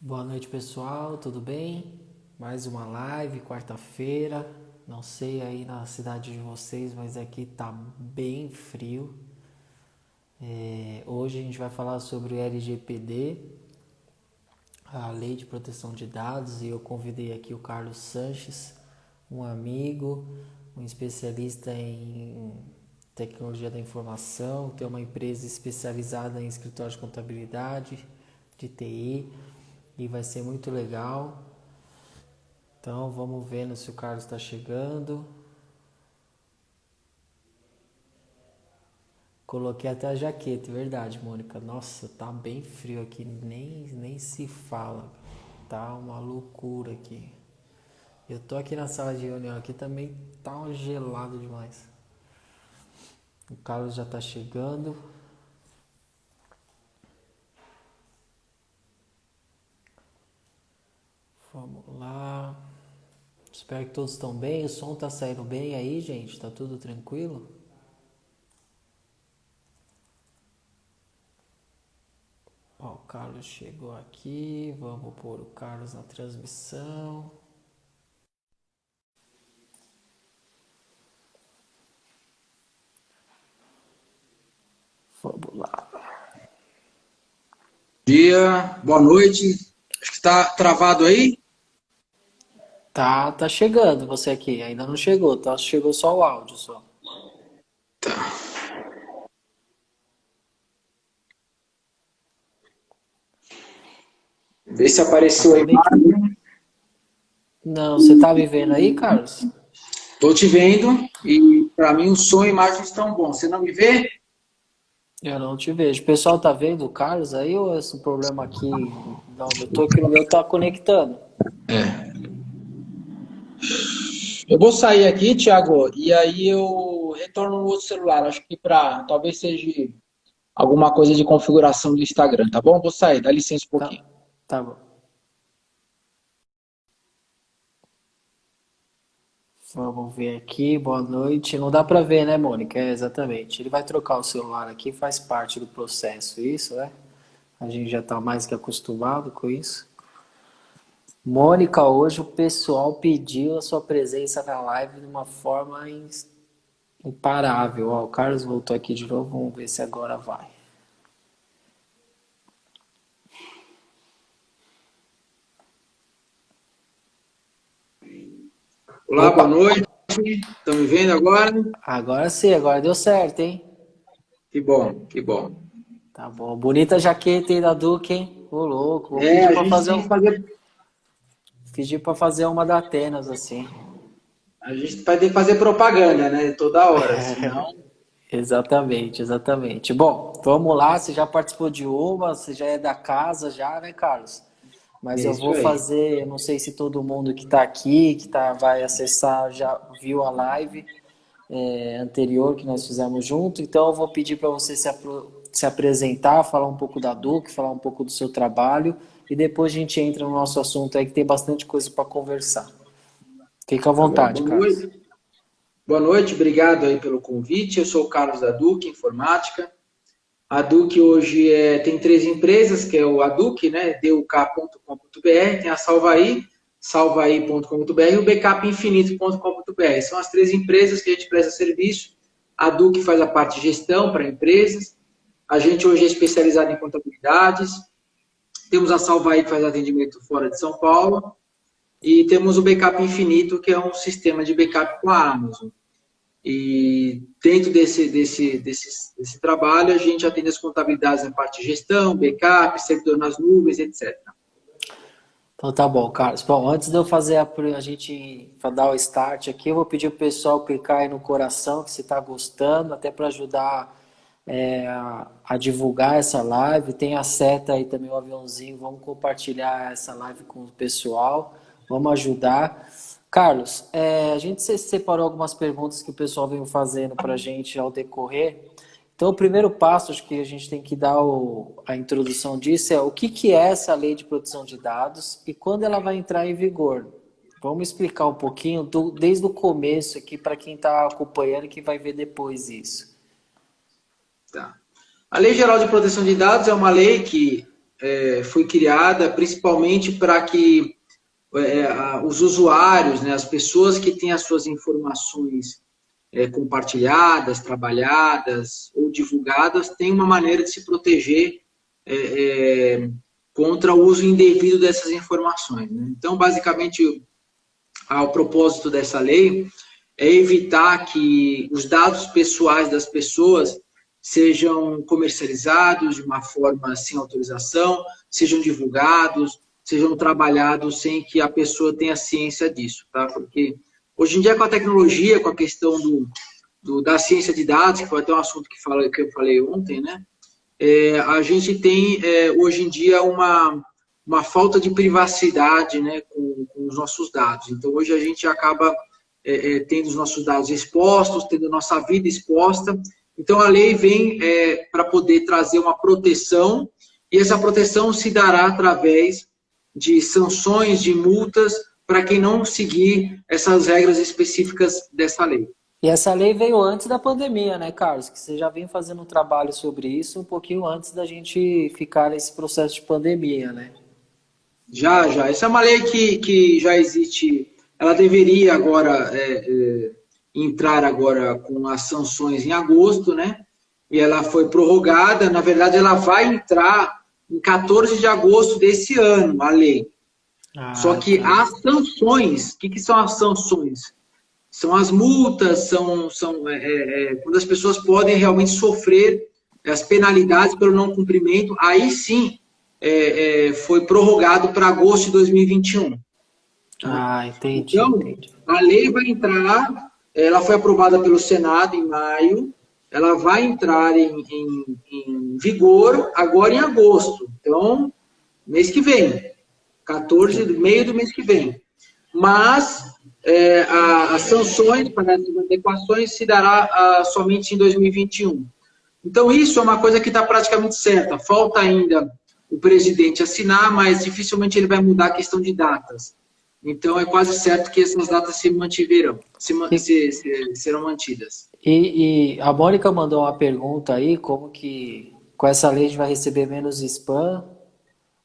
Boa noite, pessoal, tudo bem? Mais uma live, quarta-feira. Não sei aí na cidade de vocês, mas aqui tá bem frio. Hoje a gente vai falar sobre o LGPD, a Lei de Proteção de Dados, e eu convidei aqui o Carlos Sanches, um amigo, um especialista em tecnologia da informação, tem uma empresa especializada em escritório de contabilidade, de TI, e vai ser muito legal. Então vamos vendo se o Carlos está chegando. Coloquei até a jaqueta, verdade, Mônica. Nossa, tá bem frio aqui, nem se fala. Tá uma loucura aqui. Eu tô aqui na sala de reunião aqui também, tá um gelado demais. O Carlos já tá chegando. Vamos lá. Espero que todos estão bem. O som tá saindo bem aí, gente? Tá tudo tranquilo? Ó, o Carlos chegou aqui. Vamos pôr o Carlos na transmissão. Vamos lá. Dia, boa noite. Acho que está travado aí. Tá chegando você aqui. Ainda não chegou, tá? Chegou só o áudio só. Vê se Tá apareceu a conectado? imagem. Não, você tá me vendo aí, Carlos? Estou te vendo e para mim o som e a imagem estão bons. Você não me vê? Eu não te vejo. O pessoal tá vendo o Carlos aí ou é esse problema aqui? Não, eu tô aqui no meu, tá conectando. Eu vou sair aqui, Thiago, e aí eu retorno no outro celular. Acho que para talvez seja alguma coisa de configuração do Instagram, tá bom? Vou sair, dá licença um Tá, pouquinho. tá bom. Vamos ver aqui, boa noite. Não dá pra ver, né, Mônica? É, exatamente. Ele vai trocar o celular aqui, faz parte do processo, isso, né? A gente já tá mais que acostumado com isso. Mônica, hoje o pessoal pediu a sua presença na live de uma forma imparável. Ó, o Carlos voltou aqui de novo, vamos ver se agora vai. Olá, Opa, boa noite. Estão me vendo agora? agora sim, agora deu certo, hein? Que bom, que bom. Tá bom, bonita jaqueta aí da Duque, hein? Ô louco, vou É, a gente tem que fazer, pedir para fazer uma da Atenas assim. a gente vai ter que fazer propaganda, né? Toda hora, senão. Exatamente, exatamente. Bom, vamos lá, você já participou de uma, você já é da casa já, né, Carlos? Mas É eu isso vou aí. fazer, eu não sei se todo mundo que está aqui, vai acessar, já viu a live anterior que nós fizemos junto, então eu vou pedir para você se apresentar, falar um pouco da Duque, falar um pouco do seu trabalho, e depois a gente entra no nosso assunto aí que tem bastante coisa para conversar. Fica à Tá bom? vontade, Boa Carlos. noite. Boa noite, obrigado aí pelo convite. Eu sou o Carlos da Duque Informática. A Duque hoje tem três empresas, que é o Aduc, né? duk.com.br, tem a Salvaí, salvaí.com.br e o backupinfinito.com.br. São as três empresas que a gente presta serviço. A Duque faz a parte de gestão para empresas. A gente hoje é especializado em contabilidades. Temos a Salvaí que faz atendimento fora de São Paulo. E temos o Backup Infinito, que é um sistema de backup com a Amazon. E dentro desse trabalho, a gente atende as contabilidades na parte de gestão, backup, servidor nas nuvens, etc. Então tá bom, Carlos. Bom, antes de eu fazer a gente dar o start aqui, eu vou pedir pro pessoal clicar aí no coração que você está gostando, até para ajudar a divulgar essa live. Tem a seta aí também, o aviãozinho. Vamos compartilhar essa live com o pessoal. Vamos ajudar. Carlos, a gente separou algumas perguntas que o pessoal veio fazendo para a gente ao decorrer. Então, o primeiro passo, acho que a gente tem que dar a introdução disso é o que é essa lei de proteção de dados e quando ela vai entrar em vigor. Vamos explicar um pouquinho desde o começo aqui para quem está acompanhando e que vai ver depois isso. Tá. A Lei Geral de Proteção de Dados é uma lei que foi criada principalmente para que os usuários, né, as pessoas que têm as suas informações compartilhadas, trabalhadas ou divulgadas, tenham uma maneira de se proteger contra o uso indevido dessas informações, né? Então, basicamente, o propósito dessa lei é evitar que os dados pessoais das pessoas sejam comercializados de uma forma sem autorização, sejam divulgados, sejam trabalhados sem que a pessoa tenha ciência disso, tá? Porque hoje em dia, com a tecnologia, com a questão da ciência de dados, que foi até um assunto que eu falei ontem, né? A gente tem, hoje em dia, uma falta de privacidade, né, com os nossos dados. Então, hoje a gente acaba tendo os nossos dados expostos, tendo a nossa vida exposta. Então, a lei vem para poder trazer uma proteção, e essa proteção se dará através de sanções, de multas, para quem não seguir essas regras específicas dessa lei. E essa lei veio antes da pandemia, né, Carlos? Que você já vem fazendo um trabalho sobre isso um pouquinho antes da gente ficar nesse processo de pandemia, né? Já. Essa é uma lei que já existe. Ela deveria agora entrar agora com as sanções em agosto, né? E ela foi prorrogada. Na verdade, ela vai entrar em 14 de agosto desse ano, a lei. Só que as sanções, o que são as sanções? São as multas, quando as pessoas podem realmente sofrer as penalidades pelo não cumprimento. Aí sim, foi prorrogado para agosto de 2021. Entendi. Então, entendi. a lei vai entrar, ela foi aprovada pelo Senado em maio, ela vai entrar em vigor agora em agosto. Então, mês que vem, 14, meio do mês que vem. Mas as sanções para essas adequações se dará somente em 2021. Então, isso é uma coisa que está praticamente certa. Falta ainda o presidente assinar, mas dificilmente ele vai mudar a questão de datas. Então, é quase certo que essas datas se mantiverão, serão mantidas. E a Mônica mandou uma pergunta aí, como que com essa lei a gente vai receber menos spam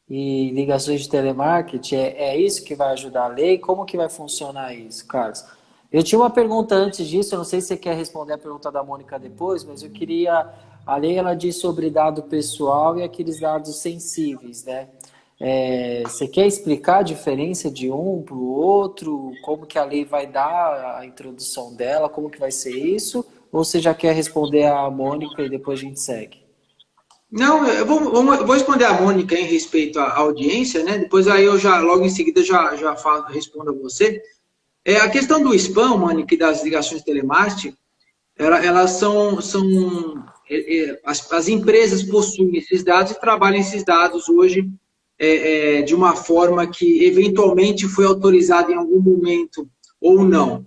e ligações de telemarketing? É isso que vai ajudar a lei? Como que vai funcionar isso, Carlos? Eu tinha uma pergunta antes disso, eu não sei se você quer responder a pergunta da Mônica depois, mas eu queria... A lei, ela diz sobre dado pessoal e aqueles dados sensíveis, né? Você quer explicar a diferença de um para o outro? Como que a lei vai dar a introdução dela? Como que vai ser isso? Ou você já quer responder a Mônica e depois a gente segue? Não, eu vou responder a Mônica em respeito à audiência, né? Depois aí eu logo em seguida respondo a você. A questão do spam, Mônica, e das ligações de telemarketing, elas são as empresas possuem esses dados e trabalham esses dados hoje de uma forma que eventualmente foi autorizada em algum momento ou não.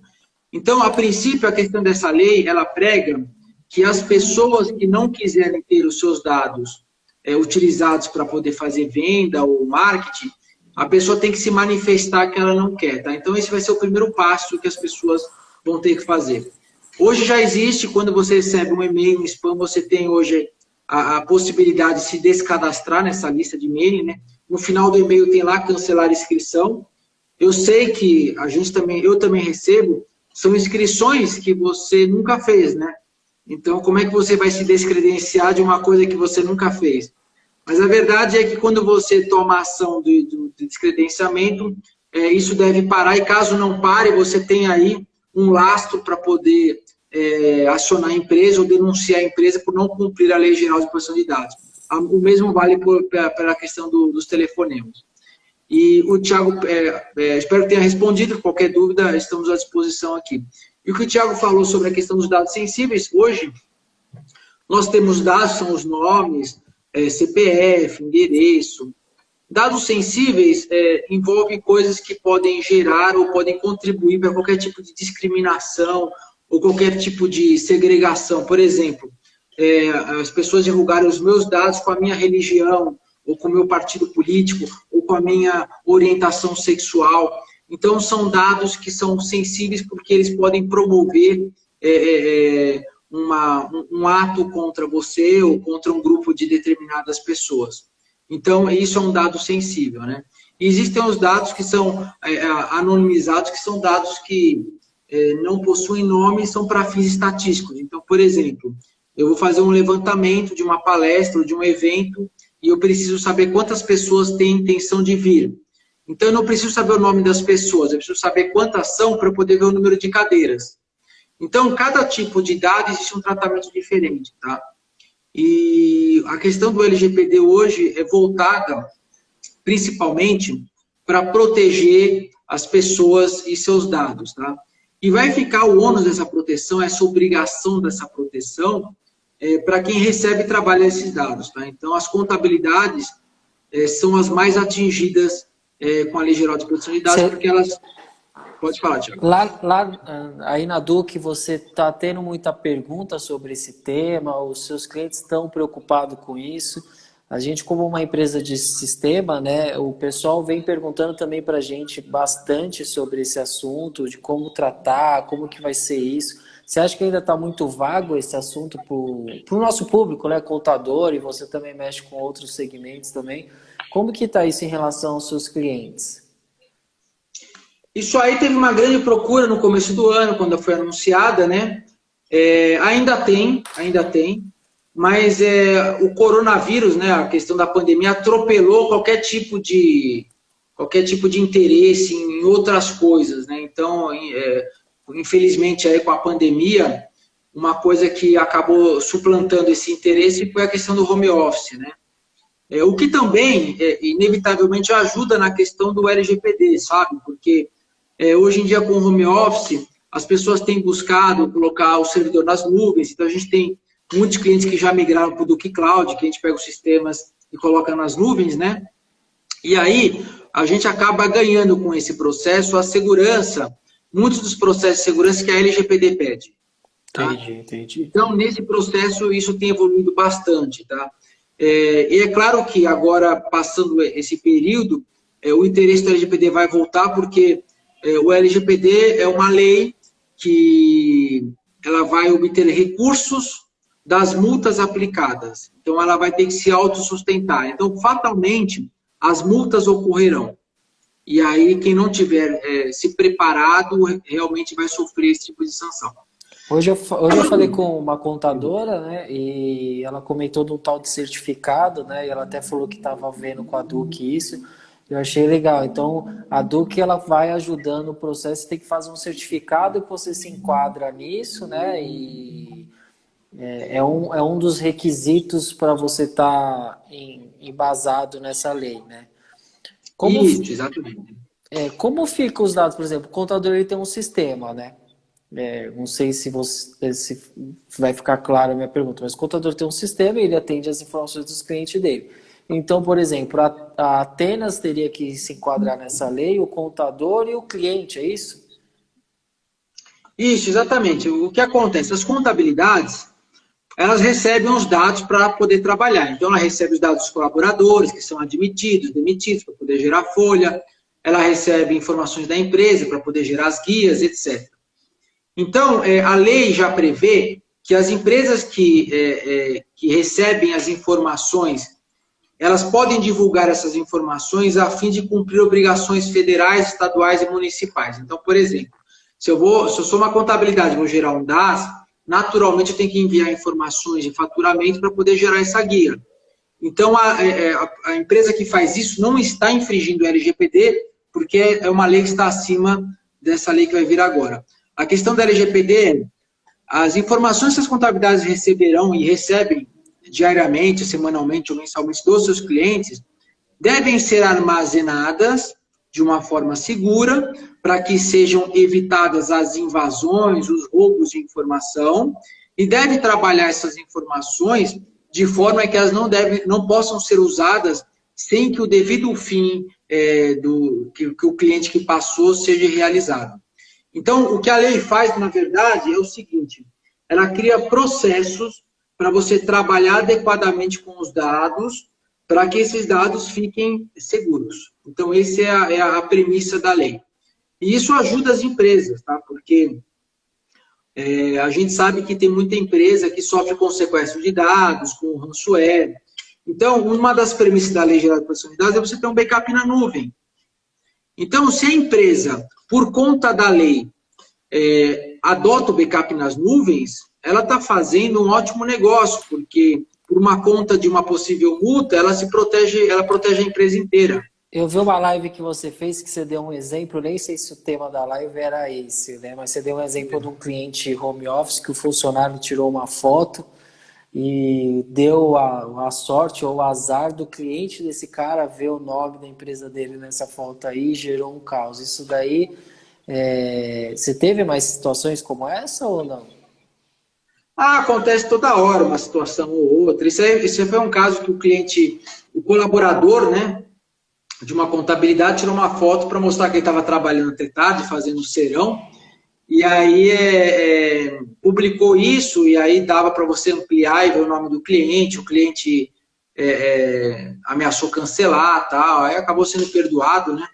Então, a princípio, a questão dessa lei, ela prega que as pessoas que não quiserem ter os seus dados utilizados para poder fazer venda ou marketing, a pessoa tem que se manifestar que ela não quer, tá? Então, esse vai ser o primeiro passo que as pessoas vão ter que fazer. Hoje já existe, quando você recebe um e-mail, um spam, você tem hoje a possibilidade de se descadastrar nessa lista de e-mail, né? No final do e-mail tem lá cancelar inscrição. Eu sei que eu também recebo, são inscrições que você nunca fez, né? Então, como é que você vai se descredenciar de uma coisa que você nunca fez? Mas a verdade é que quando você toma a ação de descredenciamento, isso deve parar, e caso não pare, você tem aí um lastro para poder acionar a empresa ou denunciar a empresa por não cumprir a Lei Geral de Proteção de Dados. O mesmo vale pela questão dos telefonemas. E o Thiago, espero que tenha respondido, qualquer dúvida, estamos à disposição aqui. E o que o Thiago falou sobre a questão dos dados sensíveis, hoje nós temos dados, são os nomes, CPF, endereço. Dados sensíveis envolvem coisas que podem gerar ou podem contribuir para qualquer tipo de discriminação ou qualquer tipo de segregação. Por exemplo, as pessoas divulgarem os meus dados com a minha religião, ou com o meu partido político, ou com a minha orientação sexual. Então, são dados que são sensíveis porque eles podem promover um ato contra você ou contra um grupo de determinadas pessoas. Então, isso é um dado sensível, né? E existem os dados que são anonimizados, que são dados que não possuem nome e são para fins estatísticos. Então, por exemplo, eu vou fazer um levantamento de uma palestra ou de um evento e eu preciso saber quantas pessoas têm intenção de vir. Então, eu não preciso saber o nome das pessoas, eu preciso saber quantas são para eu poder ver o número de cadeiras. Então, cada tipo de dado existe um tratamento diferente, tá? E a questão do LGPD hoje é voltada principalmente para proteger as pessoas e seus dados, tá? E vai ficar o ônus dessa proteção, essa obrigação dessa proteção, para quem recebe e trabalha esses dados, tá? Então, as contabilidades são as mais atingidas com a Lei Geral de Proteção de Dados, porque elas... Pode falar, Tiago. Aí na Duque, você está tendo muita pergunta sobre esse tema, os seus clientes estão preocupados com isso. A gente, como uma empresa de sistema, né, o pessoal vem perguntando também para a gente bastante sobre esse assunto, de como tratar, como que vai ser isso. Você acha que ainda está muito vago esse assunto para o nosso público, né, contador, e você também mexe com outros segmentos também? Como que está isso em relação aos seus clientes? Isso aí teve uma grande procura no começo do ano, quando foi anunciada, né? Ainda tem, mas o coronavírus, né, a questão da pandemia, atropelou qualquer tipo de interesse em outras coisas, né? Então, infelizmente, aí com a pandemia, uma coisa que acabou suplantando esse interesse foi a questão do home office, né? O que também, inevitavelmente, ajuda na questão do LGPD, sabe? Porque hoje em dia, com o home office, as pessoas têm buscado colocar o servidor nas nuvens, então a gente tem muitos clientes que já migraram para o Duque Cloud, que a gente pega os sistemas e coloca nas nuvens, né? E aí, a gente acaba ganhando com esse processo a segurança, muitos dos processos de segurança que a LGPD pede. Tá? Entendi. Então, nesse processo, isso tem evoluído bastante, tá? E é claro que agora, passando esse período, o interesse do LGPD vai voltar, porque o LGPD é uma lei que ela vai obter recursos das multas aplicadas. Então, ela vai ter que se autossustentar. Então, fatalmente, as multas ocorrerão. E aí, quem não tiver se preparado, realmente vai sofrer esse tipo de sanção. Hoje eu falei com uma contadora, né, e ela comentou de um tal de certificado, né, e ela até falou que estava vendo com a Duque isso. Eu achei legal. Então, a Duque, ela vai ajudando o processo, tem que fazer um certificado que você se enquadra nisso, né, e é um dos requisitos para você estar embasado nessa lei, né. Isso, exatamente. Como ficam os dados, por exemplo, o contador ele tem um sistema, né? Não sei se vai ficar clara a minha pergunta, mas o contador tem um sistema e ele atende as informações dos clientes dele. Então, por exemplo, a Atenas teria que se enquadrar nessa lei, o contador e o cliente, é isso? Isso, exatamente. O que acontece? As contabilidades, elas recebem os dados para poder trabalhar. Então, ela recebe os dados dos colaboradores, que são admitidos, demitidos, para poder gerar folha. Ela recebe informações da empresa para poder gerar as guias, etc. Então, a lei já prevê que as empresas que recebem as informações, elas podem divulgar essas informações a fim de cumprir obrigações federais, estaduais e municipais. Então, por exemplo, se eu sou uma contabilidade e vou gerar um DAS, naturalmente eu tenho que enviar informações de faturamento para poder gerar essa guia. Então, a empresa que faz isso não está infringindo o LGPD, porque é uma lei que está acima dessa lei que vai vir agora. A questão da LGPD é as informações que as contabilidades receberão e recebem diariamente, semanalmente ou mensalmente dos seus clientes devem ser armazenadas de uma forma segura para que sejam evitadas as invasões, os roubos de informação e deve trabalhar essas informações de forma que elas não possam ser usadas sem que o devido fim que o cliente que passou seja realizado. Então, o que a lei faz, na verdade, é o seguinte, ela cria processos para você trabalhar adequadamente com os dados, para que esses dados fiquem seguros. Então, essa é a premissa da lei. E isso ajuda as empresas, tá? Porque a gente sabe que tem muita empresa que sofre com sequestro de dados, com ransomware. Então, uma das premissas da Lei Geral de Proteção de Dados é você ter um backup na nuvem. Então, se a empresa, por conta da lei, adota o backup nas nuvens, ela está fazendo um ótimo negócio, porque por uma conta de uma possível multa, ela protege a empresa inteira. Eu vi uma live que você fez, que você deu um exemplo, nem sei se o tema da live era esse, né? Mas você deu um exemplo de um cliente home office que o funcionário tirou uma foto e deu a sorte ou o azar do cliente desse cara ver o nome da empresa dele nessa foto aí e gerou um caos. Isso daí, você teve mais situações como essa ou não? Acontece toda hora uma situação ou outra. Isso foi um caso que o cliente, o colaborador, né, de uma contabilidade, tirou uma foto para mostrar que ele estava trabalhando até tarde, fazendo serão, e aí publicou isso, e aí dava para você ampliar e ver o nome do cliente, o cliente ameaçou cancelar, tal, aí acabou sendo perdoado, né?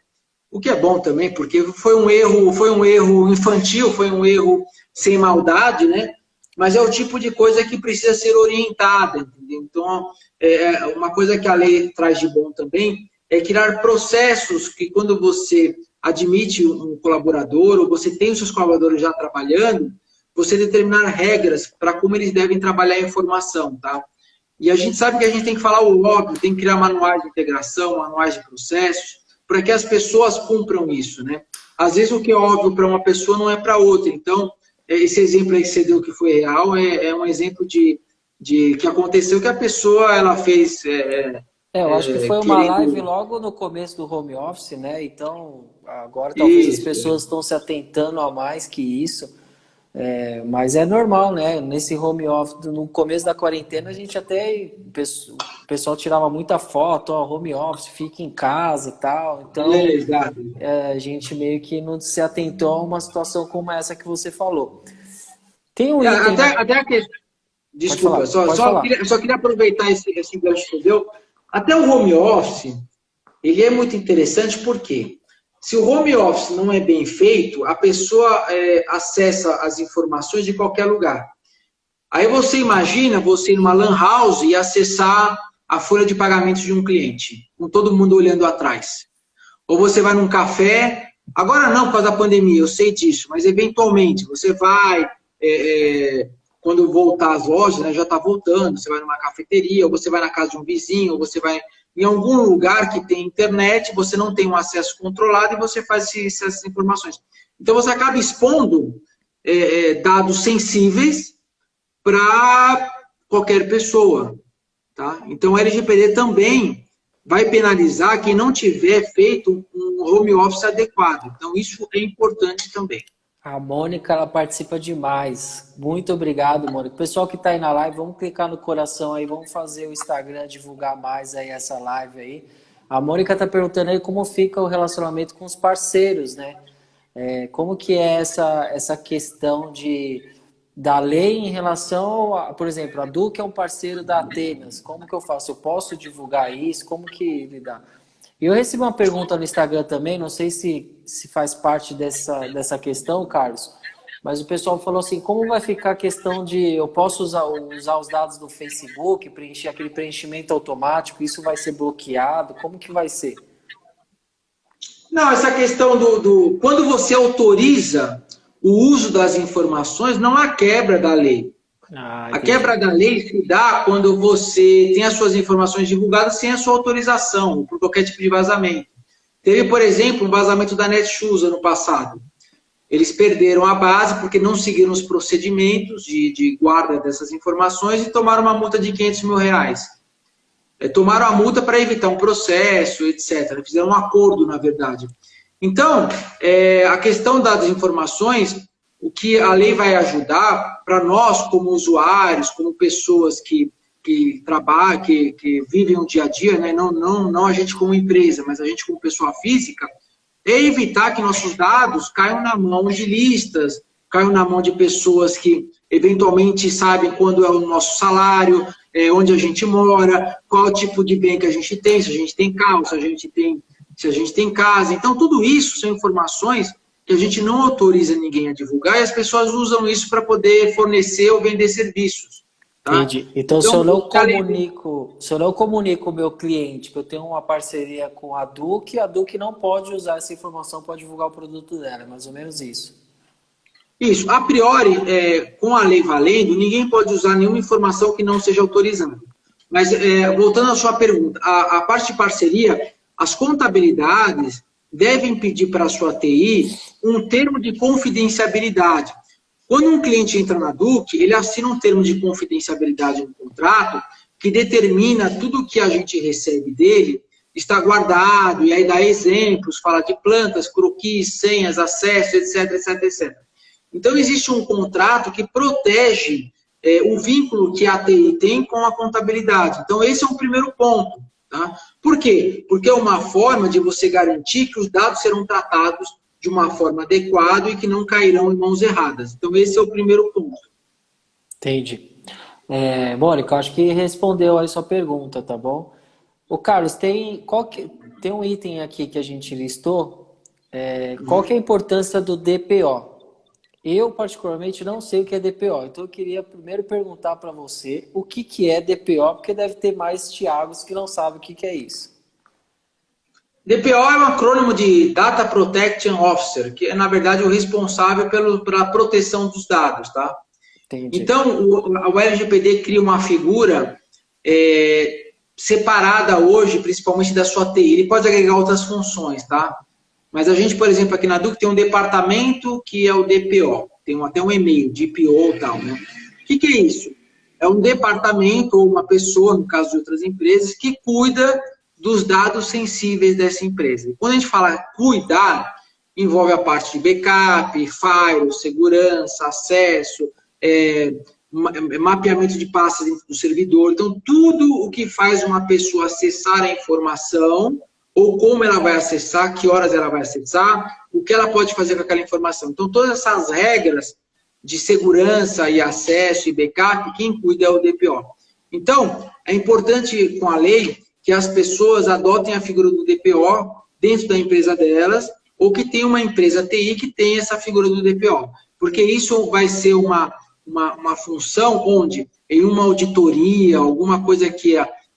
O que é bom também, porque foi um erro infantil, foi um erro sem maldade, né? Mas é o tipo de coisa que precisa ser orientada, entendeu? Então, uma coisa que a lei traz de bom também é criar processos que, quando você admite um colaborador ou você tem os seus colaboradores já trabalhando, você determinar regras para como eles devem trabalhar a informação, tá? E a gente sabe que a gente tem que falar o óbvio, tem que criar manuais de integração, manuais de processos, para que as pessoas cumpram isso, né? Às vezes o que é óbvio para uma pessoa não é para outra. Então, esse exemplo aí que você deu que foi real é um exemplo de que aconteceu que a pessoa ela fez Eu acho que foi uma live logo no começo do home office, né? Então, agora talvez as pessoas estão se atentando a mais que isso. Mas é normal, né? Nesse home office, no começo da quarentena, a gente até... O pessoal tirava muita foto, ó, home office, fica em casa e tal. Então, a gente meio que não se atentou a uma situação como essa que você falou. Tem um item... Até a questão... Desculpa, só queria aproveitar esse gancho que você deu. Até o home office, ele é muito interessante porque se o home office não é bem feito, a pessoa acessa as informações de qualquer lugar. Aí você imagina você ir numa lan house e acessar a folha de pagamentos de um cliente, com todo mundo olhando atrás. Ou você vai num café, agora não por causa da pandemia, eu sei disso, mas eventualmente você vai... quando voltar às lojas, né, já está voltando, você vai numa cafeteria, ou você vai na casa de um vizinho, ou você vai em algum lugar que tem internet, você não tem um acesso controlado e você faz essas informações. Então, você acaba expondo dados sensíveis para qualquer pessoa. Tá? Então, o LGPD também vai penalizar quem não tiver feito um home office adequado. Então, isso é importante também. A Mônica, ela participa demais. Muito obrigado, Mônica. Pessoal que está aí na live, vamos clicar no coração aí, vamos fazer o Instagram divulgar mais aí essa live aí. A Mônica está perguntando aí como fica o relacionamento com os parceiros, né? Como que é essa questão da lei em relação a, por exemplo, a Duque é um parceiro da Atenas. Como que eu faço? Eu posso divulgar isso? Como que lidar? E eu recebi uma pergunta no Instagram também, não sei se faz parte dessa questão, Carlos, mas o pessoal falou assim, como vai ficar a questão de eu posso usar os dados do Facebook, preencher aquele preenchimento automático, isso vai ser bloqueado? Como que vai ser? Não, essa questão quando você autoriza o uso das informações, não há quebra da lei. A quebra da lei se dá quando você tem as suas informações divulgadas sem a sua autorização, por qualquer tipo de vazamento. Teve, por exemplo, um vazamento da Netshoes ano passado. Eles perderam a base porque não seguiram os procedimentos de guarda dessas informações e tomaram uma multa de R$500 mil. Tomaram a multa para evitar um processo, etc. Fizeram um acordo, na verdade. Então, a questão das informações... O que a lei vai ajudar para nós, como usuários, como pessoas que trabalham, que vivem o dia a dia, né? não a gente como empresa, mas a gente como pessoa física, é evitar que nossos dados caiam na mão de listas, caiam na mão de pessoas que eventualmente sabem quando é o nosso salário, onde a gente mora, qual tipo de bem que a gente tem, se a gente tem carro, se a gente tem casa. Então, tudo isso são informações que a gente não autoriza ninguém a divulgar e as pessoas usam isso para poder fornecer ou vender serviços. Tá? Entendi. Então, Então, se eu não comunico o meu cliente que eu tenho uma parceria com a Duke não pode usar essa informação para divulgar o produto dela, é mais ou menos isso. isso, a priori, com a lei valendo, ninguém pode usar nenhuma informação que não seja autorizada. Mas, voltando à sua pergunta, a parte de parceria, as contabilidades devem pedir para a sua TI um termo de confidencialidade. Quando um cliente entra na Duque, ele assina um termo de confidencialidade no contrato que determina tudo que a gente recebe dele está guardado, e aí dá exemplos, fala de plantas, croquis, senhas, acesso, etc, etc, etc. Então, existe um contrato que protege o vínculo que a TI tem com a contabilidade. Então, esse é o primeiro ponto. Tá? Por quê? Porque é uma forma de você garantir que os dados serão tratados de uma forma adequada e que não cairão em mãos erradas. Então, esse é o primeiro ponto. Entendi. Mônica, eu acho que respondeu aí sua pergunta, tá bom? O Carlos, tem um item aqui que a gente listou. Qual que é a importância do DPO? Eu, particularmente, não sei o que é DPO. Então, eu queria primeiro perguntar para você o que é DPO, porque deve ter mais Thiagos que não sabem o que é isso. DPO é um acrônimo de Data Protection Officer, que é, na verdade, o responsável pela proteção dos dados, tá? Entendi. Então, o LGPD cria uma figura separada hoje, principalmente da sua TI. Ele pode agregar outras funções, tá? Mas a gente, por exemplo, aqui na Duque tem um departamento que é o DPO. Tem até um e-mail, DPO e tal, né? O que é isso? É um departamento ou uma pessoa, no caso de outras empresas, que cuida dos dados sensíveis dessa empresa. E quando a gente fala cuidar, envolve a parte de backup, firewall, segurança, acesso, mapeamento de pastas dentro do servidor. Então, tudo o que faz uma pessoa acessar a informação, ou como ela vai acessar, que horas ela vai acessar, o que ela pode fazer com aquela informação. Então, todas essas regras de segurança e acesso e backup, quem cuida é o DPO. Então, é importante com a lei que as pessoas adotem a figura do DPO dentro da empresa delas, ou que tenha uma empresa TI que tenha essa figura do DPO. Porque isso vai ser uma função onde, em uma auditoria, alguma coisa que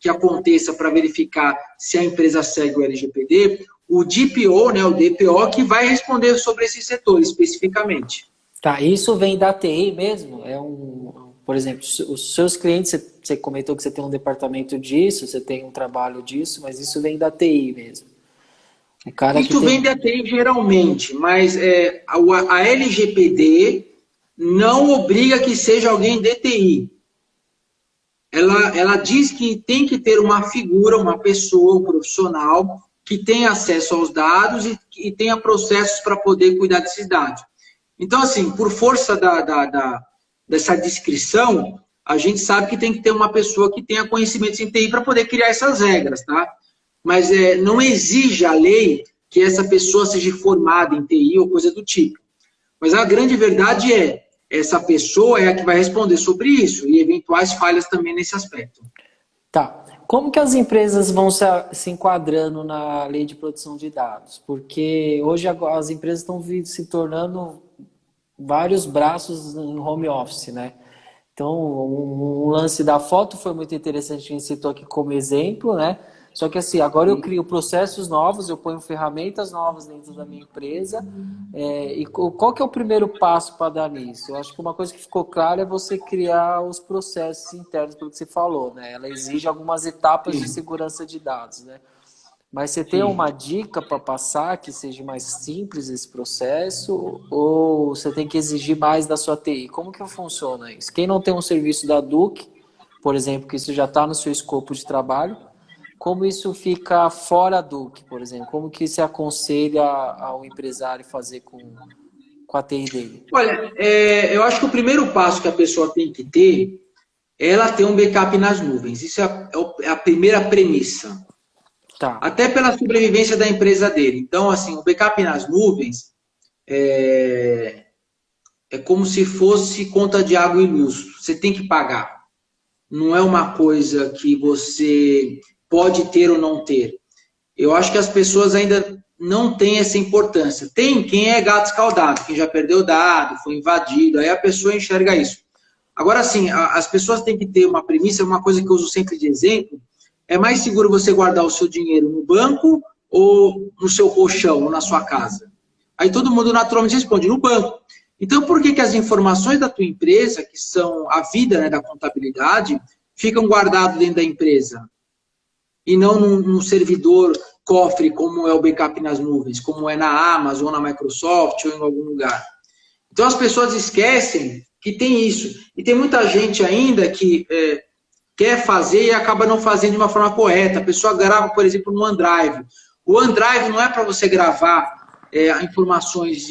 aconteça para verificar se a empresa segue o LGPD, o DPO, né, o DPO, que vai responder sobre esse setor especificamente. Tá, isso vem da TI mesmo? Por exemplo, os seus clientes, você comentou que você tem um departamento disso, você tem um trabalho disso, mas isso vem da TI mesmo. Isso vem da TI geralmente, mas a LGPD não obriga que seja alguém de TI. Ela diz que tem que ter uma figura, uma pessoa, um profissional, que tenha acesso aos dados e tenha processos para poder cuidar desses dados. Então, assim, por força dessa descrição, a gente sabe que tem que ter uma pessoa que tenha conhecimentos em TI para poder criar essas regras, tá? Mas não exige a lei que essa pessoa seja formada em TI ou coisa do tipo. Mas a grande verdade essa pessoa é a que vai responder sobre isso e eventuais falhas também nesse aspecto. Tá. Como que as empresas vão se enquadrando na lei de proteção de dados? Porque hoje as empresas estão se tornando vários braços em home office, né? Então, um lance da foto foi muito interessante, a gente citou aqui como exemplo, né? Só que assim, agora eu crio processos novos, eu ponho ferramentas novas dentro da minha empresa. E qual que é o primeiro passo para dar nisso? Eu acho que uma coisa que ficou clara é você criar os processos internos, pelo que você falou, né? Ela exige algumas etapas de segurança de dados, né? Mas você tem uma dica para passar que seja mais simples esse processo ou você tem que exigir mais da sua TI? Como que funciona isso? Quem não tem um serviço da Duque, por exemplo, que isso já está no seu escopo de trabalho, como isso fica fora do Duque, por exemplo? Como que se aconselha ao empresário fazer com a TI dele? Olha, eu acho que o primeiro passo que a pessoa tem que ter é ela ter um backup nas nuvens. Isso é a primeira premissa. Tá. Até pela sobrevivência da empresa dele. Então, assim, o backup nas nuvens é como se fosse conta de água e luz. Você tem que pagar. Não é uma coisa que você pode ter ou não ter. Eu acho que as pessoas ainda não têm essa importância. Tem quem é gato escaldado, quem já perdeu dado, foi invadido, aí a pessoa enxerga isso. Agora, assim, as pessoas têm que ter uma premissa, uma coisa que eu uso sempre de exemplo, é mais seguro você guardar o seu dinheiro no banco ou no seu colchão ou na sua casa? Aí todo mundo naturalmente responde, no banco. Então, por que as informações da tua empresa, que são a vida, né, da contabilidade, ficam guardadas dentro da empresa? E não num servidor cofre, como é o backup nas nuvens, como é na Amazon, na Microsoft ou em algum lugar. Então, as pessoas esquecem que tem isso. E tem muita gente ainda que quer fazer e acaba não fazendo de uma forma correta. A pessoa grava, por exemplo, no OneDrive. O OneDrive não é para você gravar informações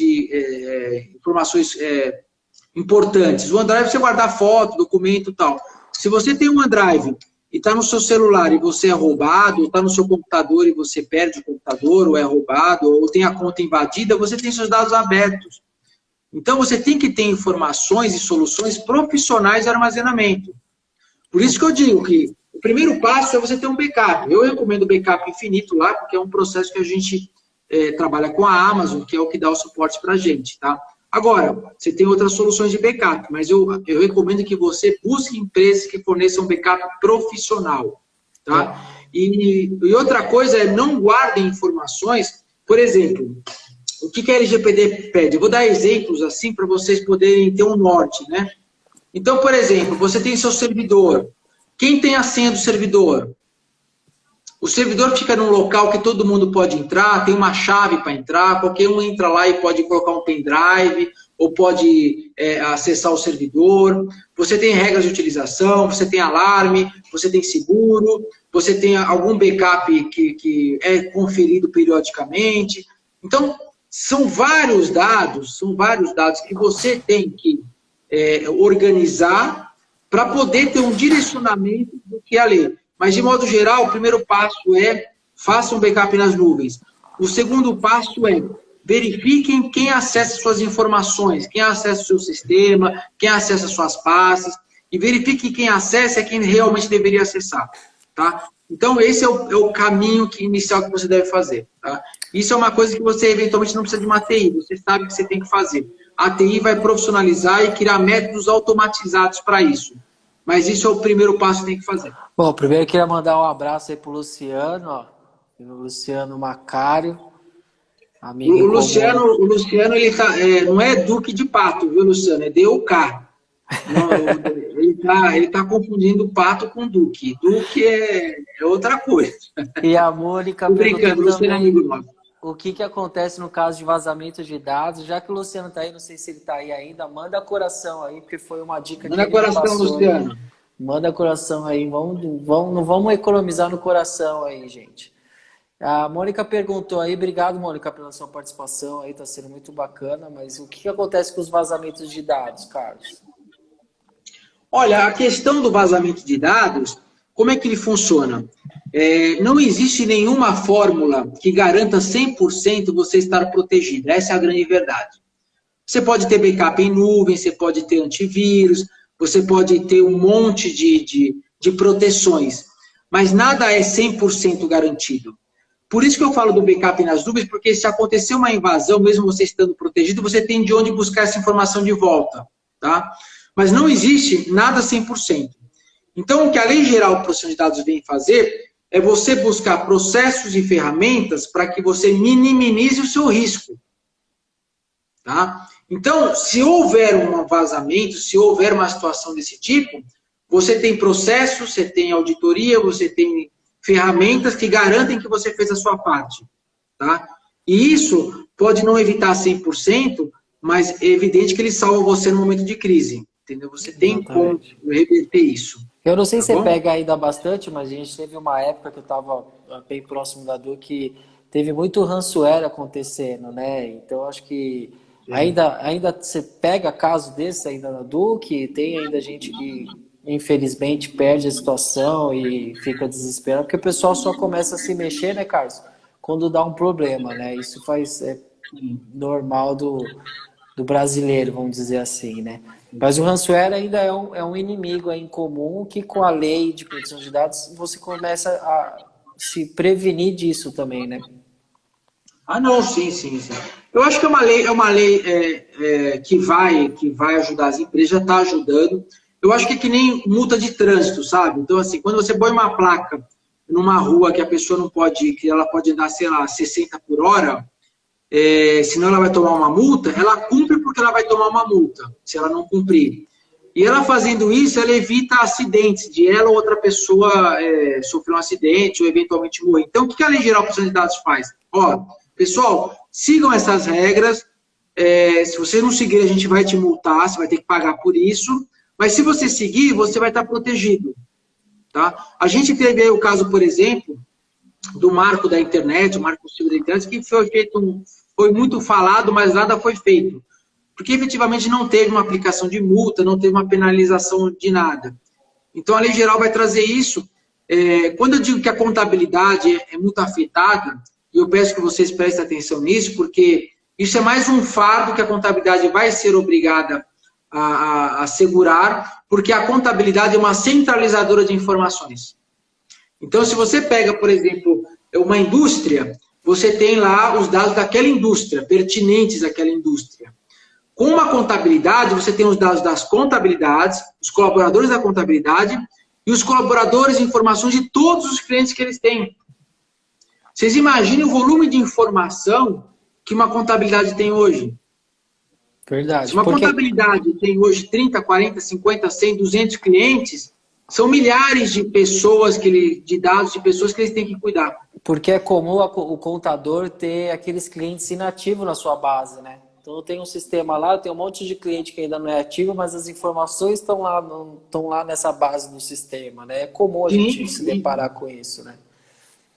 importantes. O OneDrive é você guardar foto, documento e tal. Se você tem um OneDrive e está no seu celular e você é roubado, ou está no seu computador e você perde o computador, ou é roubado, ou tem a conta invadida, você tem seus dados abertos. Então, você tem que ter informações e soluções profissionais de armazenamento. Por isso que eu digo que o primeiro passo é você ter um backup. Eu recomendo o backup infinito lá, porque é um processo que a gente trabalha com a Amazon, que é o que dá o suporte para a gente, tá? Agora, você tem outras soluções de backup, mas eu recomendo que você busque empresas que forneçam backup profissional, tá? E outra coisa é não guardem informações, por exemplo, o que a LGPD pede? Eu vou dar exemplos assim para vocês poderem ter um norte, né? Então, por exemplo, você tem seu servidor. Quem tem a senha do servidor? O servidor fica num local que todo mundo pode entrar, tem uma chave para entrar, qualquer um entra lá e pode colocar um pendrive, ou pode acessar o servidor. Você tem regras de utilização, você tem alarme, você tem seguro, você tem algum backup que é conferido periodicamente. Então, são vários dados que você tem que organizar para poder ter um direcionamento do que é a lei. Mas, de modo geral, o primeiro passo é faça um backup nas nuvens. O segundo passo é verifiquem quem acessa suas informações, quem acessa o seu sistema, quem acessa suas pastas, e verifique que quem acessa é quem realmente deveria acessar. Tá? Então, esse é o caminho inicial que você deve fazer. Tá? Isso é uma coisa que você, eventualmente, não precisa de uma TI, você sabe que você tem que fazer. A TI vai profissionalizar e criar métodos automatizados para isso. Mas isso é o primeiro passo que tem que fazer. Bom, primeiro eu queria mandar um abraço aí pro Luciano, ó. O Luciano Macário. Amigo o Luciano, ele tá, não é Duque de Pato, viu, Luciano? É DUK. Ele tá confundindo pato com Duque. Duque é outra coisa. E a Mônica brincando, Luciano é amigo nosso. O que acontece no caso de vazamento de dados? Já que o Luciano está aí, não sei se ele está aí ainda, manda coração aí, porque foi uma dica que ele coração, passou. Luciano. Manda coração aí, não vamos economizar no coração aí, gente. A Mônica perguntou aí, obrigado, Mônica, pela sua participação aí, está sendo muito bacana, mas o que acontece com os vazamentos de dados, Carlos? Olha, a questão do vazamento de dados, como é que ele funciona? Não existe nenhuma fórmula que garanta 100% você estar protegido. Essa é a grande verdade. Você pode ter backup em nuvem, você pode ter antivírus, você pode ter um monte de proteções, mas nada é 100% garantido. Por isso que eu falo do backup nas nuvens, porque se acontecer uma invasão, mesmo você estando protegido, você tem de onde buscar essa informação de volta. Tá? Mas não existe nada 100%. Então, o que a Lei Geral de Proteção de Dados vem fazer é você buscar processos e ferramentas para que você minimize o seu risco. Tá? Então, se houver um vazamento, se houver uma situação desse tipo, você tem processos, você tem auditoria, você tem ferramentas que garantem que você fez a sua parte. Tá? E isso pode não evitar 100%, mas é evidente que ele salva você no momento de crise. Entendeu? Você tem como reverter isso. Eu não sei se você pega ainda bastante, mas a gente teve uma época que eu estava bem próximo da Du que teve muito ransomware acontecendo, né? Então, acho que ainda você pega caso desse ainda na Du, que tem ainda gente que, infelizmente, perde a situação e fica desesperado, porque o pessoal só começa a se mexer, né, Carlos? Quando dá um problema, né? Isso é normal do brasileiro, vamos dizer assim, né? Mas o ransomware ainda é um inimigo em comum que com a lei de proteção de dados você começa a se prevenir disso também, né? Ah, não, sim. Eu acho que é uma lei que vai ajudar as empresas, já está ajudando. eu acho que é que nem multa de trânsito, sabe? Então, assim, quando você põe uma placa numa rua que a pessoa não pode, que ela pode andar, sei lá, 60 por hora, senão ela vai tomar uma multa, ela cumpre porque ela vai tomar uma multa, se ela não cumprir. E ela fazendo isso, ela evita acidentes, de ela ou outra pessoa sofrer um acidente ou eventualmente morrer. Então, o que a Lei Geral de Proteção de Dados faz? Ó, pessoal, sigam essas regras. Se você não seguir, a gente vai te multar, você vai ter que pagar por isso. Mas se você seguir, você vai estar protegido. Tá? A gente teve aí o caso, por exemplo, do marco da internet, o marco civil da internet, que foi muito falado, mas nada foi feito. Porque efetivamente não teve uma aplicação de multa, não teve uma penalização de nada. Então a lei geral vai trazer isso. Quando eu digo que a contabilidade é muito afetada, e eu peço que vocês prestem atenção nisso, porque isso é mais um fardo que a contabilidade vai ser obrigada a segurar, porque a contabilidade é uma centralizadora de informações. Então, se você pega, por exemplo, uma indústria, você tem lá os dados daquela indústria, pertinentes àquela indústria. Com uma contabilidade, você tem os dados das contabilidades, os colaboradores da contabilidade e os colaboradores de informações de todos os clientes que eles têm. Vocês imaginem o volume de informação que uma contabilidade tem hoje. Verdade. Se uma contabilidade tem hoje 30, 40, 50, 100, 200 clientes, são milhares de pessoas, de dados de pessoas que eles têm que cuidar. Porque é comum o contador ter aqueles clientes inativos na sua base, né? Então eu tenho um sistema lá, eu tenho um monte de cliente que ainda não é ativo, mas as informações estão lá nessa base do sistema, né? É comum a gente se deparar com isso, né?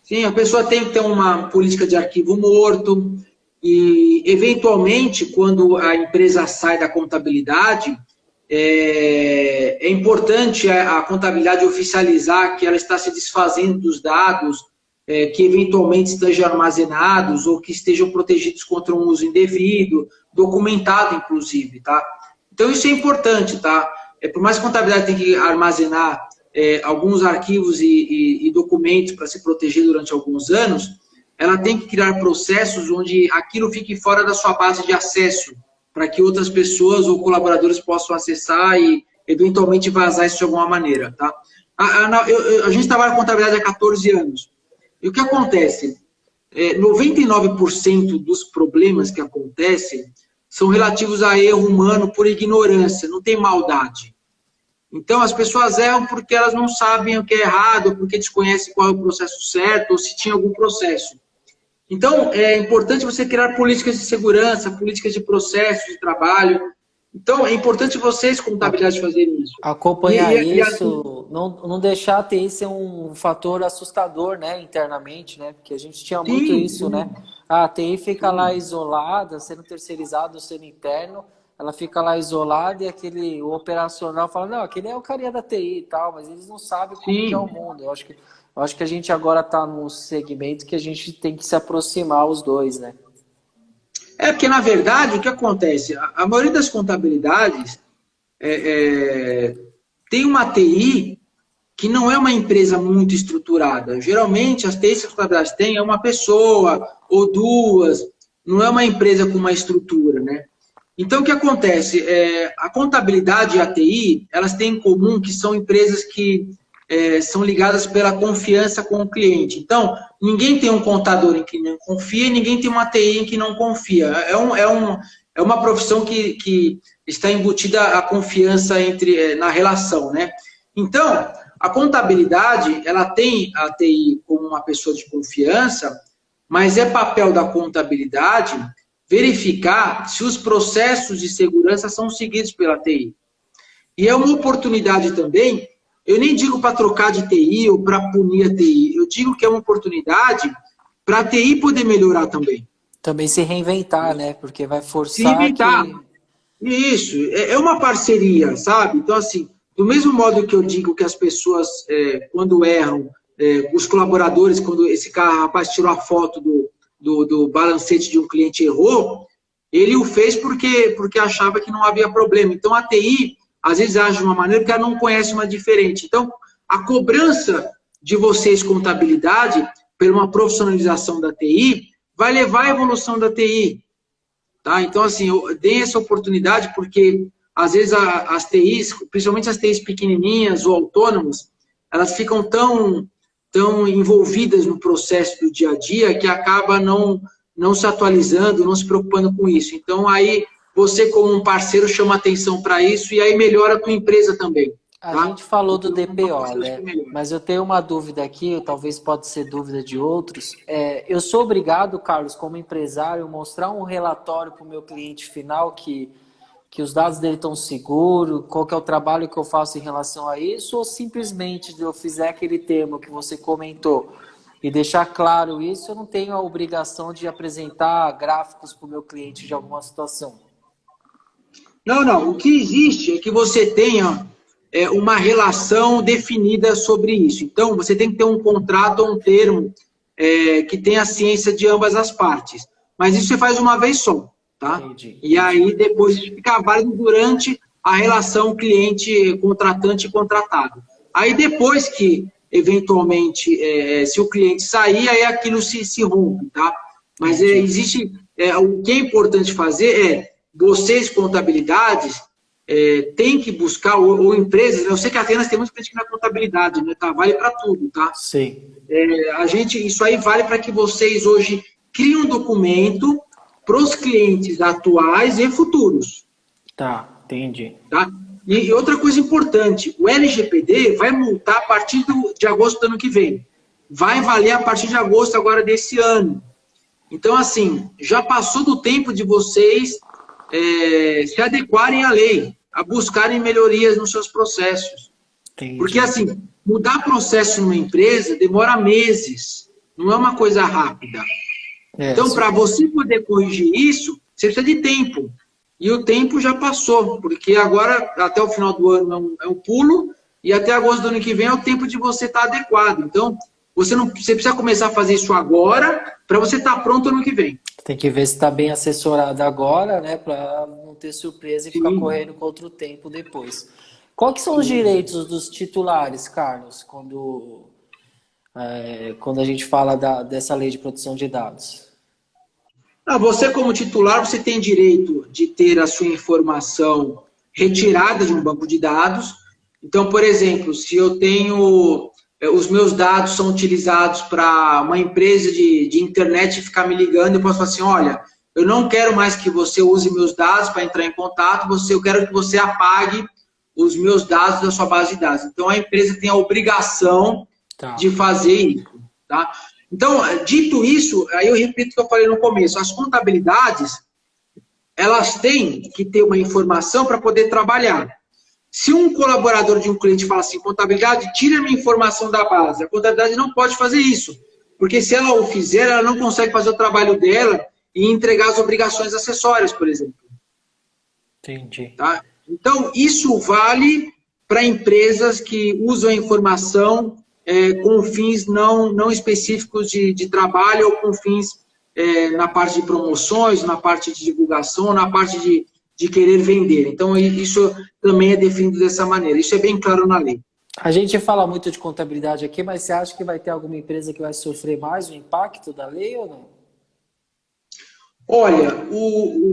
Sim, a pessoa tem que ter uma política de arquivo morto e, eventualmente, quando a empresa sai da contabilidade, é importante a contabilidade oficializar que ela está se desfazendo dos dados que eventualmente estejam armazenados ou que estejam protegidos contra um uso indevido, documentado, inclusive, tá? Então, isso é importante, tá? Por mais que a contabilidade tenha que armazenar alguns arquivos e documentos para se proteger durante alguns anos, ela tem que criar processos onde aquilo fique fora da sua base de acesso, para que outras pessoas ou colaboradores possam acessar e, eventualmente, vazar isso de alguma maneira, tá? A gente trabalha com contabilidade há 14 anos. E o que acontece? 99% dos problemas que acontecem são relativos a erro humano por ignorância, não tem maldade. Então, as pessoas erram porque elas não sabem o que é errado, ou porque desconhecem qual é o processo certo, ou se tinha algum processo. Então, é importante você criar políticas de segurança, políticas de processo, de trabalho. Então, é importante vocês, contabilidade, fazerem isso. Acompanhar isso, não deixar a TI ser um fator assustador, né, internamente, né? Porque a gente tinha muito isso, né? A TI fica lá isolada, sendo terceirizado, sendo interno, ela fica lá isolada e o operacional fala, não, aquele é o carinha da TI e tal, mas eles não sabem como que é o mundo. Eu acho que a gente agora está num segmento que a gente tem que se aproximar os dois, né? Porque, na verdade, o que acontece? A maioria das contabilidades tem uma TI que não é uma empresa muito estruturada. Geralmente, as TIs que as contabilidades têm é uma pessoa ou duas, não é uma empresa com uma estrutura, né? Então, o que acontece? A contabilidade e a TI, elas têm em comum que são empresas que são ligadas pela confiança com o cliente. Então, ninguém tem um contador em que não confia e ninguém tem uma TI em que não confia. É uma profissão que está embutida a confiança na relação, né? Então, a contabilidade, ela tem a TI como uma pessoa de confiança, mas é papel da contabilidade verificar se os processos de segurança são seguidos pela TI. E é uma oportunidade também. Eu nem digo para trocar de TI ou para punir a TI. Eu digo que é uma oportunidade para a TI poder melhorar também. Também se reinventar, né? Porque vai forçar se reinventar. Isso. É uma parceria, sabe? Então, assim, do mesmo modo que eu digo que as pessoas, quando erram, os colaboradores, quando esse rapaz tirou a foto do balancete de um cliente errou, ele o fez porque achava que não havia problema. Então, a TI... às vezes age de uma maneira porque ela não conhece uma diferente. Então, a cobrança de vocês, contabilidade, por uma profissionalização da TI, vai levar à evolução da TI. Tá? Então, assim, deem essa oportunidade, porque às vezes as TIs, principalmente as TIs pequenininhas ou autônomas, elas ficam tão envolvidas no processo do dia a dia que acaba não se atualizando, não se preocupando com isso. Então, aí, você como um parceiro chama atenção para isso e aí melhora a tua empresa também. A Tá? gente falou do Então, é uma DPO, coisa né? que melhora. Mas eu tenho uma dúvida aqui, talvez pode ser dúvida de outros. Eu sou obrigado, Carlos, como empresário, mostrar um relatório para o meu cliente final que os dados dele estão seguros, qual que é o trabalho que eu faço em relação a isso, ou simplesmente eu fizer aquele termo que você comentou e deixar claro isso, eu não tenho a obrigação de apresentar gráficos para o meu cliente de alguma situação? Não. O que existe é que você tenha uma relação definida sobre isso. Então, você tem que ter um contrato ou um termo que tenha a ciência de ambas as partes. Mas isso você faz uma vez só, tá? Entendi. E aí, depois fica válido durante a relação cliente-contratante e contratado. Aí, depois que, eventualmente, se o cliente sair, aí aquilo se rompe, tá? Mas existe... o que é importante fazer vocês, contabilidades, tem que buscar, ou empresas, né? Eu sei que a Atenas tem muita gente que não é contabilidade, né? Tá? Vale para tudo, tá? Sim. Isso aí vale para que vocês hoje criem um documento para os clientes atuais e futuros. Tá, entendi. Tá? E outra coisa importante, o LGPD vai multar a partir de agosto do ano que vem. Vai valer a partir de agosto agora desse ano. Então, assim, já passou do tempo de vocês se adequarem à lei, a buscarem melhorias nos seus processos. Entendi. Porque, assim, mudar processo numa empresa demora meses, não é uma coisa rápida. Então, para você poder corrigir isso, você precisa de tempo. E o tempo já passou, porque agora, até o final do ano, é um pulo, e até agosto do ano que vem é o tempo de você estar adequado. Então, você precisa começar a fazer isso agora, para você estar pronto ano que vem. Tem que ver se está bem assessorado agora, né? Para não ter surpresa e ficar correndo contra o tempo depois. Qual que são os direitos dos titulares, Carlos, quando a gente fala dessa lei de proteção de dados? Você, como titular, você tem direito de ter a sua informação retirada de um banco de dados. Então, por exemplo, se eu tenho... os meus dados são utilizados para uma empresa de internet ficar me ligando, eu posso falar assim, olha, eu não quero mais que você use meus dados para entrar em contato, eu quero que você apague os meus dados da sua base de dados. Então, a empresa tem a obrigação de fazer isso. Tá? Então, dito isso, aí eu repito o que eu falei no começo, as contabilidades, elas têm que ter uma informação para poder trabalhar. Se um colaborador de um cliente fala assim, contabilidade, tira minha informação da base, a contabilidade não pode fazer isso, porque se ela o fizer, ela não consegue fazer o trabalho dela e entregar as obrigações acessórias, por exemplo. Entendi. Tá? Então, isso vale para empresas que usam a informação com fins não específicos de trabalho ou com fins na parte de promoções, na parte de divulgação, na parte de querer vender. Então, isso também é definido dessa maneira. Isso é bem claro na lei. A gente fala muito de contabilidade aqui, mas você acha que vai ter alguma empresa que vai sofrer mais o impacto da lei ou não? Olha,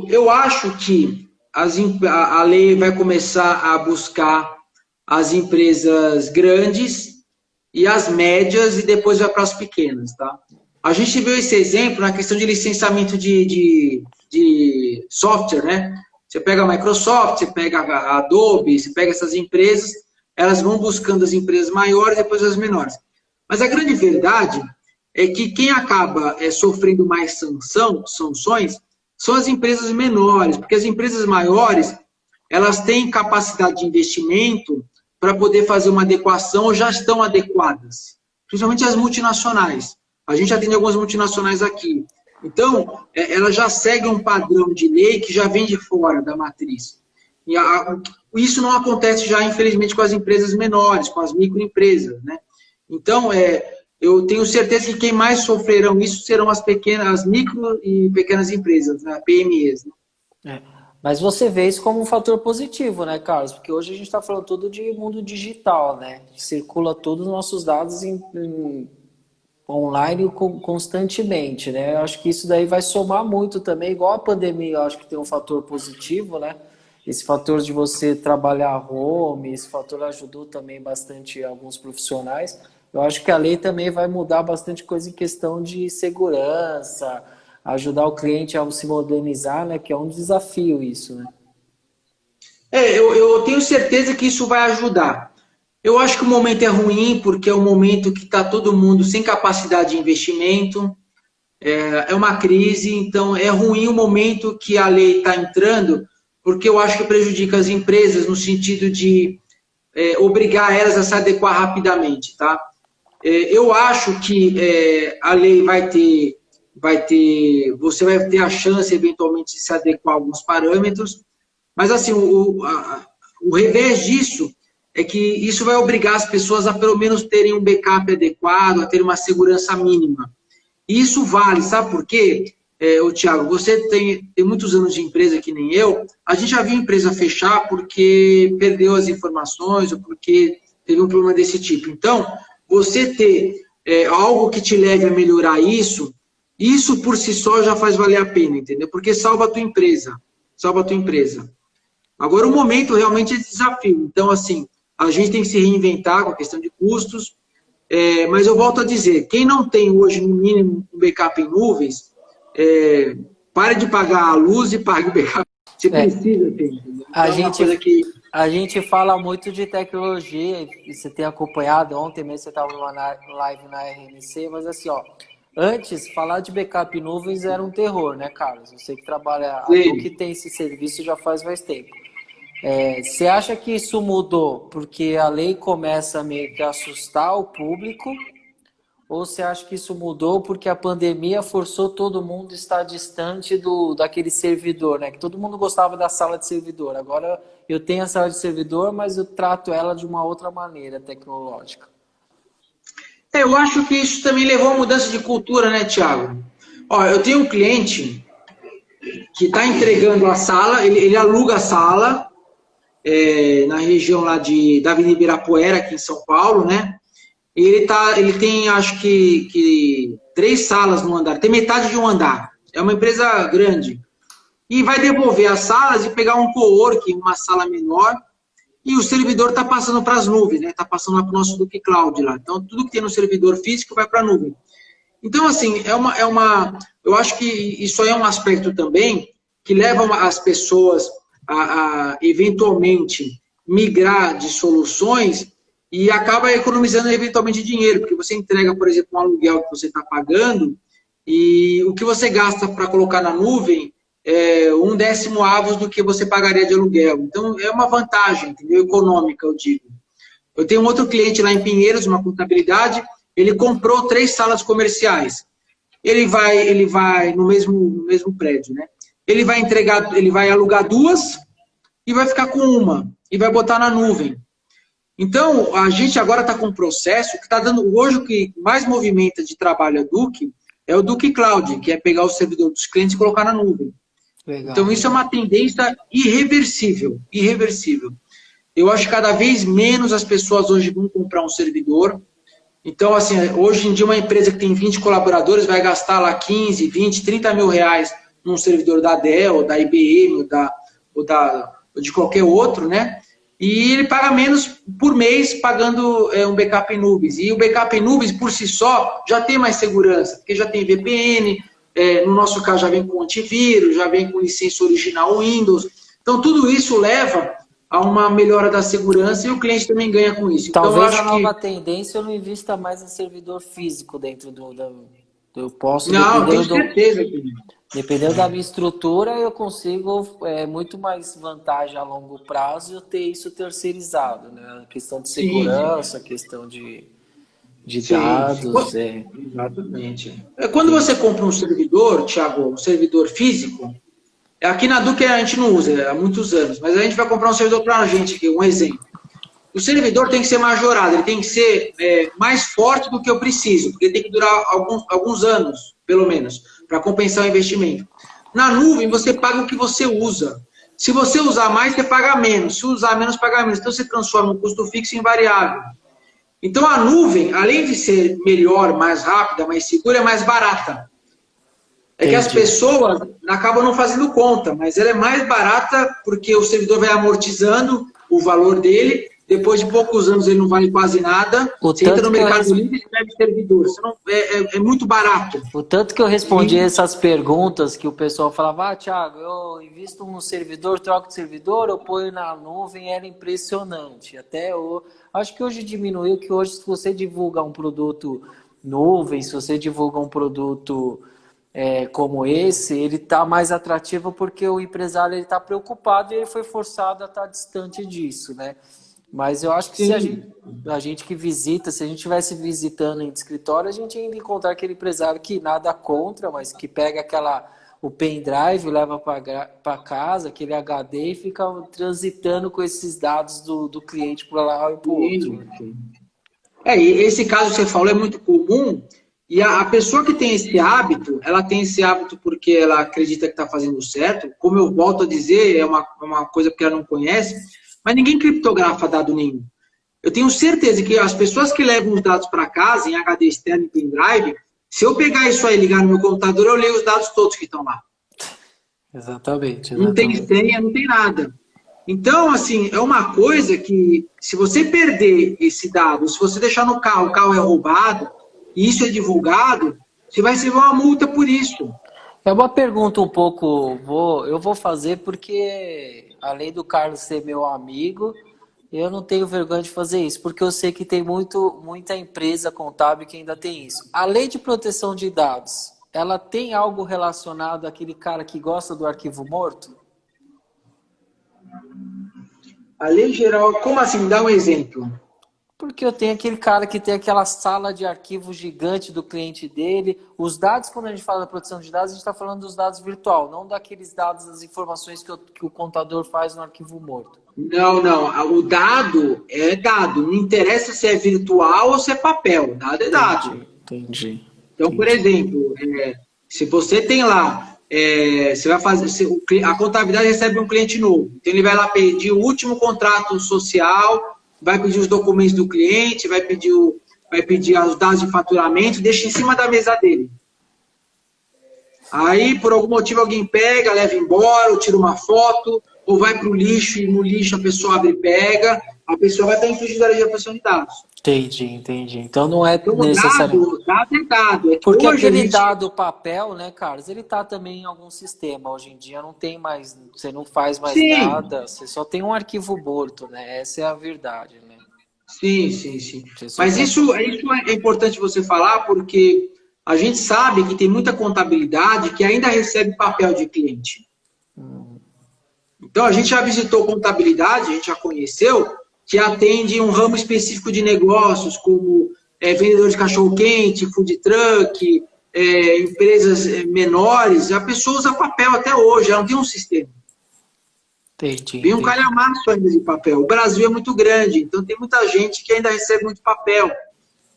eu acho que a lei vai começar a buscar as empresas grandes e as médias e depois vai para as pequenas, tá? A gente viu esse exemplo na questão de licenciamento de software, né? Você pega a Microsoft, você pega a Adobe, você pega essas empresas, elas vão buscando as empresas maiores e depois as menores. Mas a grande verdade é que quem acaba sofrendo mais sanções são as empresas menores, porque as empresas maiores, elas têm capacidade de investimento para poder fazer uma adequação ou já estão adequadas, principalmente as multinacionais. A gente atende algumas multinacionais aqui. Então, ela já segue um padrão de lei que já vem de fora da matriz. E isso não acontece já, infelizmente, com as empresas menores, com as microempresas, né? Então, eu tenho certeza que quem mais sofrerão isso serão as micro e pequenas empresas, né? PMEs. Né? Mas você vê isso como um fator positivo, né, Carlos? Porque hoje a gente está falando tudo de mundo digital, né? Circula todos os nossos dados online constantemente, né? Eu acho que isso daí vai somar muito também, igual a pandemia, eu acho que tem um fator positivo, né? esse fator de você trabalhar home, esse fator ajudou também bastante alguns profissionais. Eu acho que a lei também vai mudar bastante coisa em questão de segurança, ajudar o cliente a se modernizar, né? Que é um desafio isso, né? Eu tenho certeza que isso vai ajudar. Eu acho que o momento é ruim, porque é um momento que está todo mundo sem capacidade de investimento, é uma crise, então é ruim o momento que a lei está entrando, porque eu acho que prejudica as empresas no sentido de obrigar elas a se adequar rapidamente, tá? Eu acho que a lei você vai ter a chance eventualmente de se adequar a alguns parâmetros, mas assim, o revés disso é que isso vai obrigar as pessoas a pelo menos terem um backup adequado, a ter uma segurança mínima. E isso vale, sabe por quê? Thiago, você tem muitos anos de empresa que nem eu, a gente já viu empresa fechar porque perdeu as informações ou porque teve um problema desse tipo. Então, você ter algo que te leve a melhorar isso por si só já faz valer a pena, entendeu? Porque salva a tua empresa. Salva a tua empresa. Agora, o momento realmente é desafio. Então, assim, a gente tem que se reinventar com a questão de custos, mas eu volto a dizer, quem não tem hoje, no mínimo, um backup em nuvens, pare de pagar a luz e pague o backup. Você precisa ter, entendeu? A Então, é uma gente, coisa que... a gente fala muito de tecnologia, e você tem acompanhado, ontem mesmo você estava numa live na RMC, mas assim, ó, antes, falar de backup em nuvens era um terror, né, Carlos? Você que trabalha, a Sim. que tem esse serviço já faz mais tempo. Você acha que isso mudou porque a lei começa a meio que assustar o público? Ou você acha que isso mudou porque a pandemia forçou todo mundo a estar distante daquele servidor, né? Que todo mundo gostava da sala de servidor. Agora eu tenho a sala de servidor, mas eu trato ela de uma outra maneira tecnológica. Eu acho que isso também levou a mudança de cultura, né, Thiago? Ó, eu tenho um cliente que está entregando a sala, ele aluga a sala na região lá da Avenida Ibirapuera, aqui em São Paulo, né? E ele tem, acho que 3 salas no andar, tem metade de um andar. É uma empresa grande. E vai devolver as salas e pegar um coworking, uma sala menor, e o servidor está passando para as nuvens, né? Está passando lá para o nosso Duke Cloud lá. Então, tudo que tem no servidor físico vai para a nuvem. Então, assim, eu acho que isso aí é um aspecto também que leva as pessoas a eventualmente migrar de soluções e acaba economizando eventualmente dinheiro, porque você entrega, por exemplo, um aluguel que você está pagando e o que você gasta para colocar na nuvem é 1/10 do que você pagaria de aluguel. Então, é uma vantagem, entendeu? Econômica, eu digo. Eu tenho um outro cliente lá em Pinheiros, uma contabilidade, ele comprou 3 salas comerciais. Ele vai no mesmo prédio, né? Ele vai alugar 2 e vai ficar com uma e vai botar na nuvem. Então, a gente agora está com um processo que está dando, hoje o que mais movimenta de trabalho é o Duke Cloud, que é pegar o servidor dos clientes e colocar na nuvem. Legal. Então, isso é uma tendência irreversível, irreversível. Eu acho que cada vez menos as pessoas hoje vão comprar um servidor. Então, assim, hoje em dia uma empresa que tem 20 colaboradores vai gastar lá 15, 20, 30 mil reais num servidor da Dell, da IBM, ou de qualquer outro, né? E ele paga menos por mês pagando um backup em nuvens. E o backup em nuvens, por si só, já tem mais segurança, porque já tem VPN, no nosso caso já vem com antivírus, já vem com licença original Windows. Então, tudo isso leva a uma melhora da segurança e o cliente também ganha com isso. Talvez então, eu acho a nova tendência eu não invista mais em servidor físico dentro eu posso, não, tenho certeza. Dependendo da minha estrutura, eu consigo muito mais vantagem a longo prazo eu ter isso terceirizado, né? A questão de segurança, a questão de dados. Exatamente. Quando você compra um servidor, Thiago, um servidor físico, aqui na Duque a gente não usa há muitos anos, mas a gente vai comprar um servidor para a gente, aqui, um exemplo. O servidor tem que ser majorado, ele tem que ser mais forte do que eu preciso, porque tem que durar alguns anos, pelo menos, para compensar o investimento. Na nuvem, você paga o que você usa. Se você usar mais, você paga menos. Se usar menos, paga menos. Então, você transforma o custo fixo em variável. Então, a nuvem, além de ser melhor, mais rápida, mais segura, é mais barata. É que as Entendi. pessoas acabam não fazendo conta, mas ela é mais barata porque o servidor vai amortizando o valor dele, depois de poucos anos ele não vale quase nada. O Você entra tanto no que eu, Mercado Livre e escreve servidor. Você não, é muito barato. o tanto que eu respondi E, essas perguntas que o pessoal falava, ah, Thiago, eu invisto no servidor, troco de servidor, eu ponho na nuvem, era impressionante. Até eu acho que hoje diminuiu, que hoje se você divulga um produto nuvem, se você divulga um produto como esse, ele está mais atrativo porque o empresário está preocupado e ele foi forçado a estar distante disso, né? Mas eu acho que se sim, a gente que visita, se a gente estivesse visitando em escritório, a gente ainda encontrar aquele empresário que nada contra, mas que pega o pendrive, leva para casa, aquele HD e fica transitando com esses dados do cliente para lá e para o outro, sim, né? sim. E esse caso que você falou é muito comum, e a pessoa que tem esse hábito, ela tem esse hábito porque ela acredita que está fazendo certo, como eu volto a dizer, é uma coisa que ela não conhece, mas ninguém criptografa dado nenhum. Eu tenho certeza que as pessoas que levam os dados para casa, em HD externo e pendrive, se eu pegar isso aí e ligar no meu computador, eu leio os dados todos que estão lá. Exatamente, Não tem exatamente. senha, não tem nada. Então, assim, é uma coisa que, se você perder esse dado, se você deixar no carro, o carro é roubado, e isso é divulgado, você vai receber uma multa por isso. É uma pergunta um pouco, eu vou fazer porque, além do Carlos ser meu amigo, eu não tenho vergonha de fazer isso, porque eu sei que tem muita empresa contábil que ainda tem isso. A lei de proteção de dados, ela tem algo relacionado àquele cara que gosta do arquivo morto? A lei geral, como assim? Dá um exemplo. Porque eu tenho aquele cara que tem aquela sala de arquivo gigante do cliente dele. Os dados, quando a gente fala da proteção de dados, a gente está falando dos dados virtual, não daqueles dados, das informações que o contador faz no arquivo morto. Não, não. O dado é dado. Não interessa se é virtual ou se é papel. Dado é dado. Entendi, entendi, Então, por entendi. exemplo, se você tem lá, você vai fazer, a contabilidade recebe um cliente novo, então ele vai lá pedir o último contrato social, vai pedir os documentos do cliente, vai pedir os dados de faturamento, deixa em cima da mesa dele. Aí, por algum motivo, alguém pega, leva embora, ou tira uma foto, ou vai para o lixo, e no lixo a pessoa abre e pega, a pessoa vai estar infringindo a lei de proteção de dados. Entendi, entendi. Então não é Então, o necessário. dado é dado. É que Porque hoje a aquele gente. dado papel, né, Carlos, ele tá também em algum sistema. Hoje em dia não tem mais, você não faz mais Sim, nada, você só tem um arquivo morto, né? Essa é a verdade, né? sim, sim, sim. Você só Mas tem. isso é importante você falar porque a gente sabe que tem muita contabilidade que ainda recebe papel de cliente. Então, a gente já visitou contabilidade, a gente já conheceu, que atende um ramo específico de negócios, como vendedor de cachorro-quente, food truck, empresas menores. A pessoa usa papel até hoje, ela não tem um sistema. Entendi, Vem um entendi. calhamaço ainda de papel. O Brasil é muito grande, então tem muita gente que ainda recebe muito papel.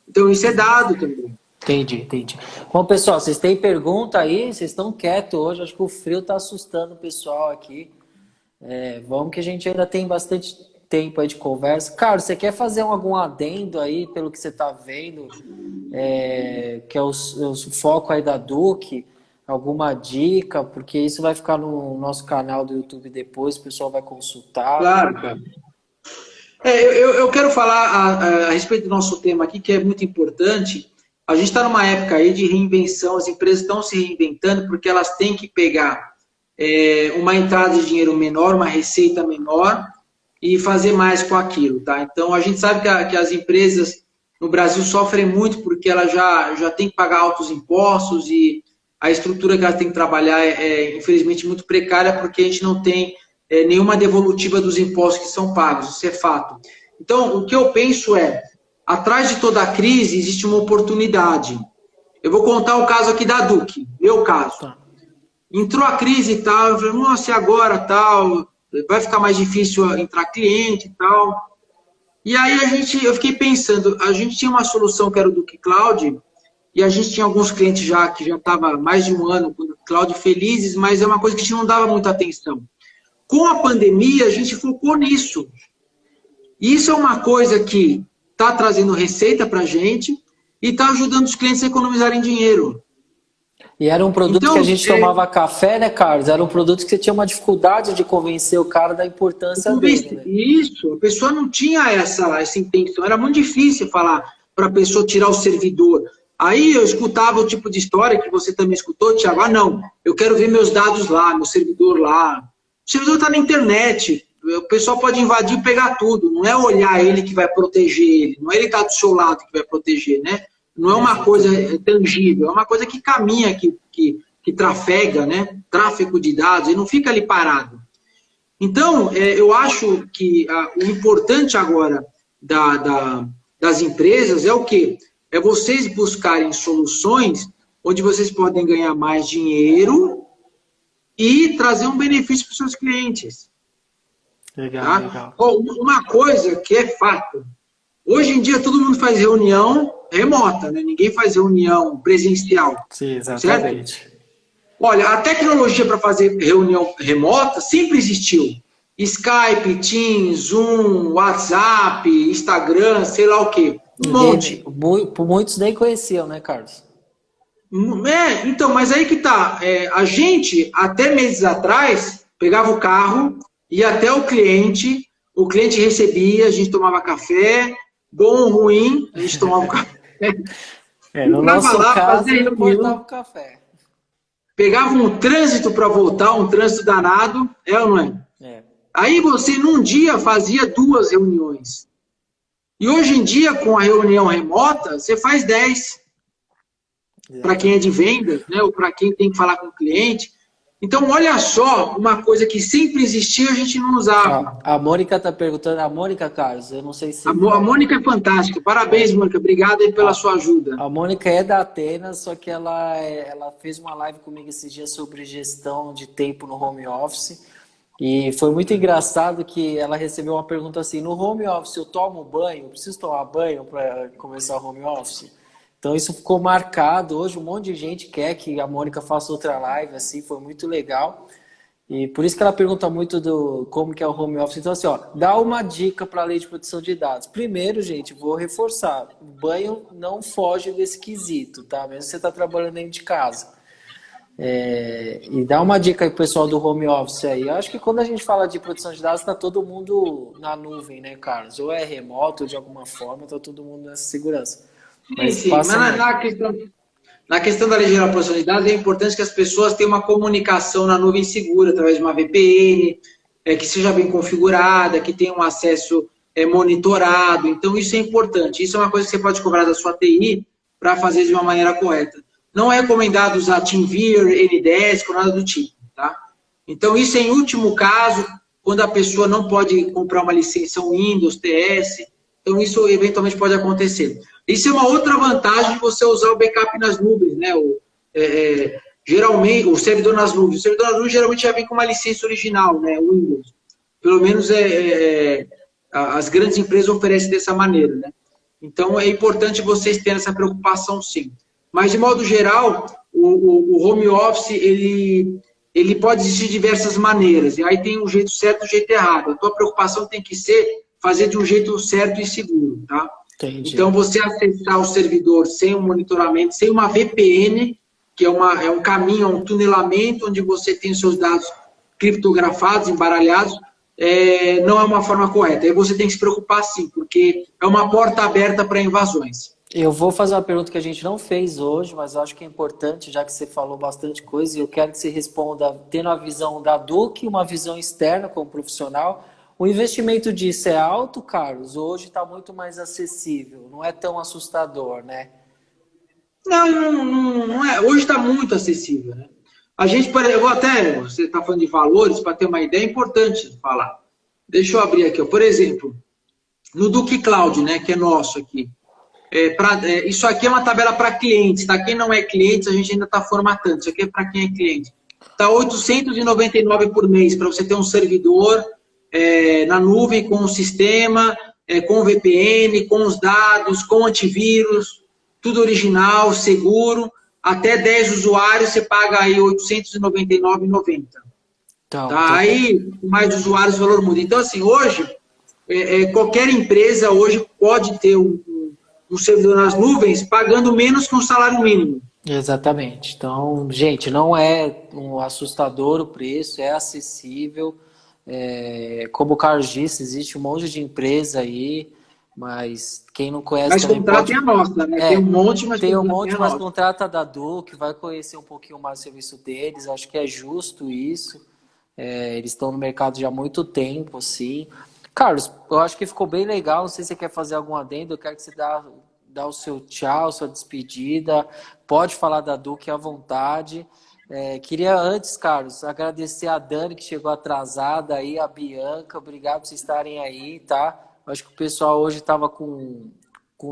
Então, isso é dado também. Entendi, entendi. Bom, pessoal, vocês têm pergunta aí? Vocês estão quietos hoje, acho que o frio tá assustando o pessoal aqui. Vamos que a gente ainda tem bastante tempo aí de conversa. Carlos, você quer fazer algum adendo aí, pelo que você está vendo, que é o foco aí da Duque? Alguma dica? Porque isso vai ficar no nosso canal do YouTube depois, o pessoal vai consultar. Claro, cara. Eu quero falar a respeito do nosso tema aqui, que é muito importante. A gente está numa época aí de reinvenção, as empresas estão se reinventando porque elas têm que pegar uma entrada de dinheiro menor, uma receita menor e fazer mais com aquilo, tá? Então, a gente sabe que as empresas no Brasil sofrem muito porque elas já têm que pagar altos impostos e a estrutura que elas têm que trabalhar infelizmente, muito precária porque a gente não tem nenhuma devolutiva dos impostos que são pagos, isso é fato. Então, o que eu penso atrás de toda a crise existe uma oportunidade. Eu vou contar o caso aqui da Duque, meu caso. Tá. Entrou a crise e tal, eu falei, nossa, e agora tal? Vai ficar mais difícil entrar cliente e tal. E aí eu fiquei pensando, a gente tinha uma solução que era o Duque Cloud, e a gente tinha alguns clientes que já estava mais de um ano com o Duque Cloud felizes, mas é uma coisa que a gente não dava muita atenção. Com a pandemia, a gente focou nisso. E isso é uma coisa que está trazendo receita para a gente e está ajudando os clientes a economizarem dinheiro. E era um produto Então, que a gente tomava café, né, Carlos? Era um produto que você tinha uma dificuldade de convencer o cara da importância dele, né? isso, a pessoa não tinha essa intenção, era muito difícil falar para a pessoa tirar o servidor. Aí eu escutava o tipo de história que você também escutou, Thiago, ah não, eu quero ver meus dados lá, meu servidor lá. O servidor está na internet, o pessoal pode invadir e pegar tudo, não é olhar ele que vai proteger ele, não é ele estar do seu lado que vai proteger, né? Não é uma coisa tangível, é uma coisa que caminha, que trafega, né? Tráfego de dados, e não fica ali parado. Então, eu acho que o importante agora das empresas é o quê? É vocês buscarem soluções onde vocês podem ganhar mais dinheiro e trazer um benefício para os seus clientes. Legal, Tá? legal. Uma coisa que é fato, hoje em dia todo mundo faz reunião remota, né? Ninguém faz reunião presencial. Sim, exatamente. Certo? Olha, a tecnologia para fazer reunião remota sempre existiu. Skype, Teams, Zoom, WhatsApp, Instagram, sei lá o quê. Um monte. Muitos nem conheciam, né, Carlos? Então, mas aí que tá. A gente, até meses atrás, pegava o carro, ia até o cliente recebia, a gente tomava café, bom ou ruim, a gente tomava café. No nosso caso, não importava o café. Pegava um trânsito para voltar, um trânsito danado, ou não é? Aí você, num dia, fazia 2 reuniões. E hoje em dia, com a reunião remota, você faz 10. Para quem é de venda, né, ou para quem tem que falar com o cliente. Então, olha só, uma coisa que sempre existiu, a gente não usava. A Mônica está perguntando, a Mônica, Carlos, eu não sei se... A Mônica é fantástica. Parabéns, Mônica. Obrigado aí pela sua ajuda. A Mônica é da Atenas, só que ela fez uma live comigo esses dias sobre gestão de tempo no home office. E foi muito engraçado que ela recebeu uma pergunta assim, no home office eu tomo banho? Eu preciso tomar banho para começar o home office? Então isso ficou marcado. Hoje um monte de gente quer que a Mônica faça outra live, assim, foi muito legal. E por isso que ela pergunta muito do como que é o home office. Então assim, ó, dá uma dica para a lei de proteção de dados. Primeiro, gente, vou reforçar, o banho não foge desse quesito, tá? Mesmo que você está trabalhando dentro de casa. E dá uma dica aí pro pessoal do home office aí. Eu acho que quando a gente fala de proteção de dados, está todo mundo na nuvem, né, Carlos? Ou é remoto, ou de alguma forma, está todo mundo nessa segurança. Mas na questão da Lei Geral de Proteção de Dados, é importante que as pessoas tenham uma comunicação na nuvem segura, através de uma VPN, que seja bem configurada, que tenha um acesso monitorado. Então, isso é importante. Isso é uma coisa que você pode cobrar da sua TI para fazer de uma maneira correta. Não é recomendado usar TeamViewer, NDS, com nada do tipo. Tá? Então, isso é em último caso, quando a pessoa não pode comprar uma licença Windows, TS. Então, isso eventualmente pode acontecer. Isso é uma outra vantagem de você usar o backup nas nuvens, né? Geralmente, o servidor nas nuvens. O servidor nas nuvens geralmente já vem com uma licença original, né? Windows. Pelo menos as grandes empresas oferecem dessa maneira, né? Então, é importante vocês terem essa preocupação, sim. Mas, de modo geral, o home office, ele pode existir de diversas maneiras. E aí tem um jeito certo e um jeito errado. A tua preocupação tem que ser fazer de um jeito certo e seguro, tá? Entendi. Então, você acessar o servidor sem um monitoramento, sem uma VPN, que é um caminho, um tunelamento, onde você tem os seus dados criptografados, embaralhados, não é uma forma correta. Aí você tem que se preocupar, sim, porque é uma porta aberta para invasões. Eu vou fazer uma pergunta que a gente não fez hoje, mas eu acho que é importante, já que você falou bastante coisa, e eu quero que você responda tendo a visão da Duque, uma visão externa como profissional. O investimento disso é alto, Carlos? Hoje está muito mais acessível, não é tão assustador, né? Não é. Hoje está muito acessível, né? A gente, você está falando de valores, para ter uma ideia, é importante falar. Deixa eu abrir aqui, ó. Por exemplo, no Duque Cloud, né, que é nosso aqui. Isso aqui é uma tabela para clientes, tá? Quem não é cliente, a gente ainda está formatando. Isso aqui é para quem é cliente. Está R$ 899 por mês para você ter um servidor na nuvem, com o sistema, com o VPN, com os dados, com antivírus, tudo original, seguro. Até 10 usuários, você paga aí R$ 899,90. Tá? Aí, mais usuários, o valor muda. Então, assim, hoje, qualquer empresa hoje pode ter um servidor nas nuvens pagando menos que um salário mínimo. Exatamente. Então, gente, não é um assustador o preço, é acessível. Como o Carlos disse, existe um monte de empresa aí, mas quem não conhece Mas também contratem pode. a nossa, né? Tem um É, monte, mas tem um contratem monte, a mas nossa. contrata da Duke, vai conhecer um pouquinho mais o serviço deles. Acho que é justo isso. Eles estão no mercado já há muito tempo, assim. Carlos, eu acho que ficou bem legal. Não sei se você quer fazer algum adendo. Eu quero que você dá o seu tchau, sua despedida. Pode falar da Duque à vontade. Queria antes, Carlos, agradecer a Dani que chegou atrasada aí, a Bianca. Obrigado por vocês estarem aí, tá? Eu acho que o pessoal hoje estava com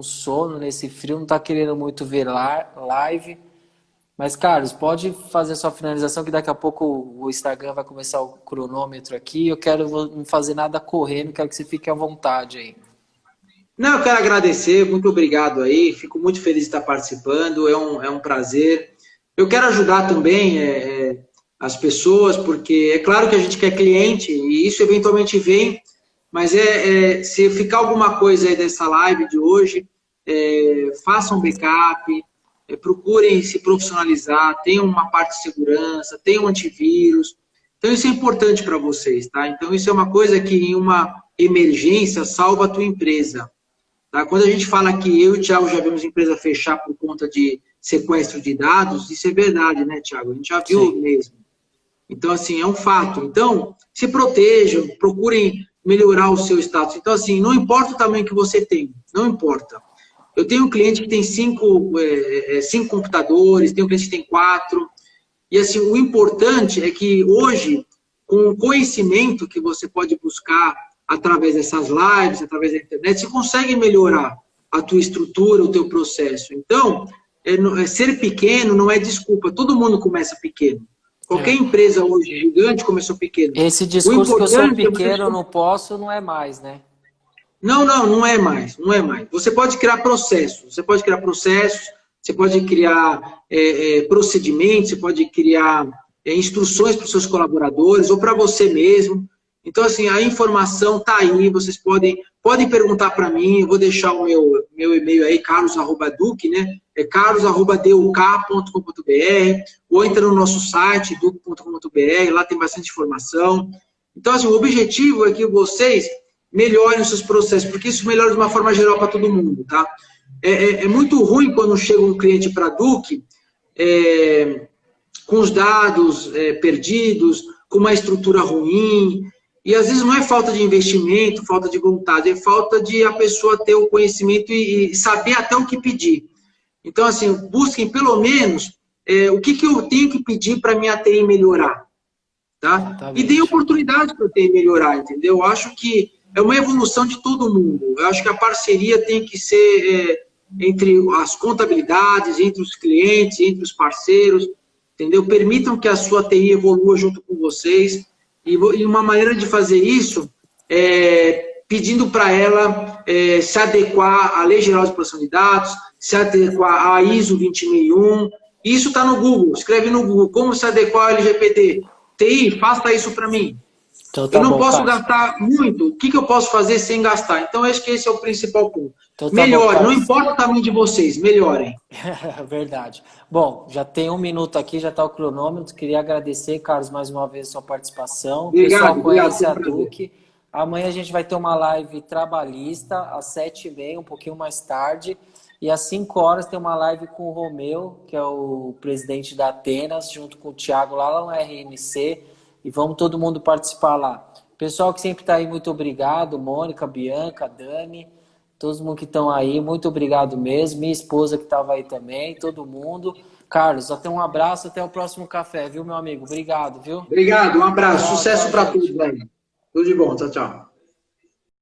sono nesse frio, não está querendo muito ver live. Mas, Carlos, pode fazer sua finalização que daqui a pouco o Instagram vai começar o cronômetro aqui. Eu quero não fazer nada correndo, quero que você fique à vontade aí. Não, eu quero agradecer, muito obrigado aí, fico muito feliz de estar participando, é um prazer. Eu quero ajudar também as pessoas, porque é claro que a gente quer cliente, e isso eventualmente vem, mas se ficar alguma coisa aí dessa live de hoje, façam um backup, procurem se profissionalizar, tenham uma parte de segurança, tenham antivírus. Então isso é importante para vocês, tá? Então isso é uma coisa que em uma emergência salva a tua empresa. Tá? Quando a gente fala que eu e o Thiago já vimos empresa fechar por conta de sequestro de dados, isso é verdade, né, Thiago? A gente já viu Sim. mesmo. Então, assim, é um fato. Então, se protejam, procurem melhorar o seu status. Então, assim, não importa o tamanho que você tem, não importa. Eu tenho um cliente que tem cinco computadores, tenho um cliente que tem 4. E, assim, o importante é que hoje, com o conhecimento que você pode buscar através dessas lives, através da internet, você consegue melhorar a tua estrutura, o teu processo. Então, ser pequeno não é desculpa. Todo mundo começa pequeno. Qualquer É. empresa hoje gigante começou pequeno. Esse O discurso que eu sou importante é você... pequeno, eu não posso, não é mais, né? Não, não, não é mais, não é mais. Você pode criar processos, você pode criar procedimentos, você pode criar instruções para os seus colaboradores ou para você mesmo. Então, assim, a informação está aí, vocês podem perguntar para mim, eu vou deixar o meu e-mail aí, carlos@duc, né? É carlos@duk.com.br, ou entra no nosso site, duc.com.br, lá tem bastante informação. Então, assim, o objetivo é que vocês melhorem os seus processos, porque isso melhora de uma forma geral para todo mundo, tá? É muito ruim quando chega um cliente para a Duque com os dados perdidos, com uma estrutura ruim, e às vezes não é falta de investimento, falta de vontade, é falta de a pessoa ter o conhecimento e saber até o que pedir. Então, assim, busquem pelo menos o que eu tenho que pedir para minha TI melhorar, tá? E deem Exatamente. oportunidade para a TI melhorar, entendeu? Eu acho que é uma evolução de todo mundo. Eu acho que a parceria tem que ser entre as contabilidades, entre os clientes, entre os parceiros, entendeu? Permitam que a sua TI evolua junto com vocês. E uma maneira de fazer isso é pedindo para ela se adequar à Lei Geral de Proteção de Dados, se adequar à ISO 20001. Isso está no Google. Escreve no Google como se adequar ao LGPD. TI, faça isso para mim. Então Eu tá não bom, posso Carlos. gastar muito. O que eu posso fazer sem gastar? Então, acho que esse é o principal ponto. Então tá bom, Melhore, não Carlos. importa o tamanho de vocês, melhorem. Verdade. Bom, já tem um minuto aqui, já está o cronômetro. Queria agradecer, Carlos, mais uma vez a sua participação. O pessoal Obrigado, conhece foi um a prazer. Duque. Amanhã a gente vai ter uma live trabalhista às 7h30, um pouquinho mais tarde. E às 5 horas tem uma live com o Romeu, que é o presidente da Atenas, junto com o Thiago lá no RNC. E vamos todo mundo participar lá. Pessoal que sempre está aí, muito obrigado. Mônica, Bianca, Dani. Todos mundo que estão aí, muito obrigado mesmo. Minha esposa que estava aí também, todo mundo. Carlos, até um abraço, até o próximo café, viu, meu amigo? Obrigado, viu? Obrigado, um abraço, Tchau, sucesso tchau, para gente. todos aí. Tudo de bom, tchau, tchau.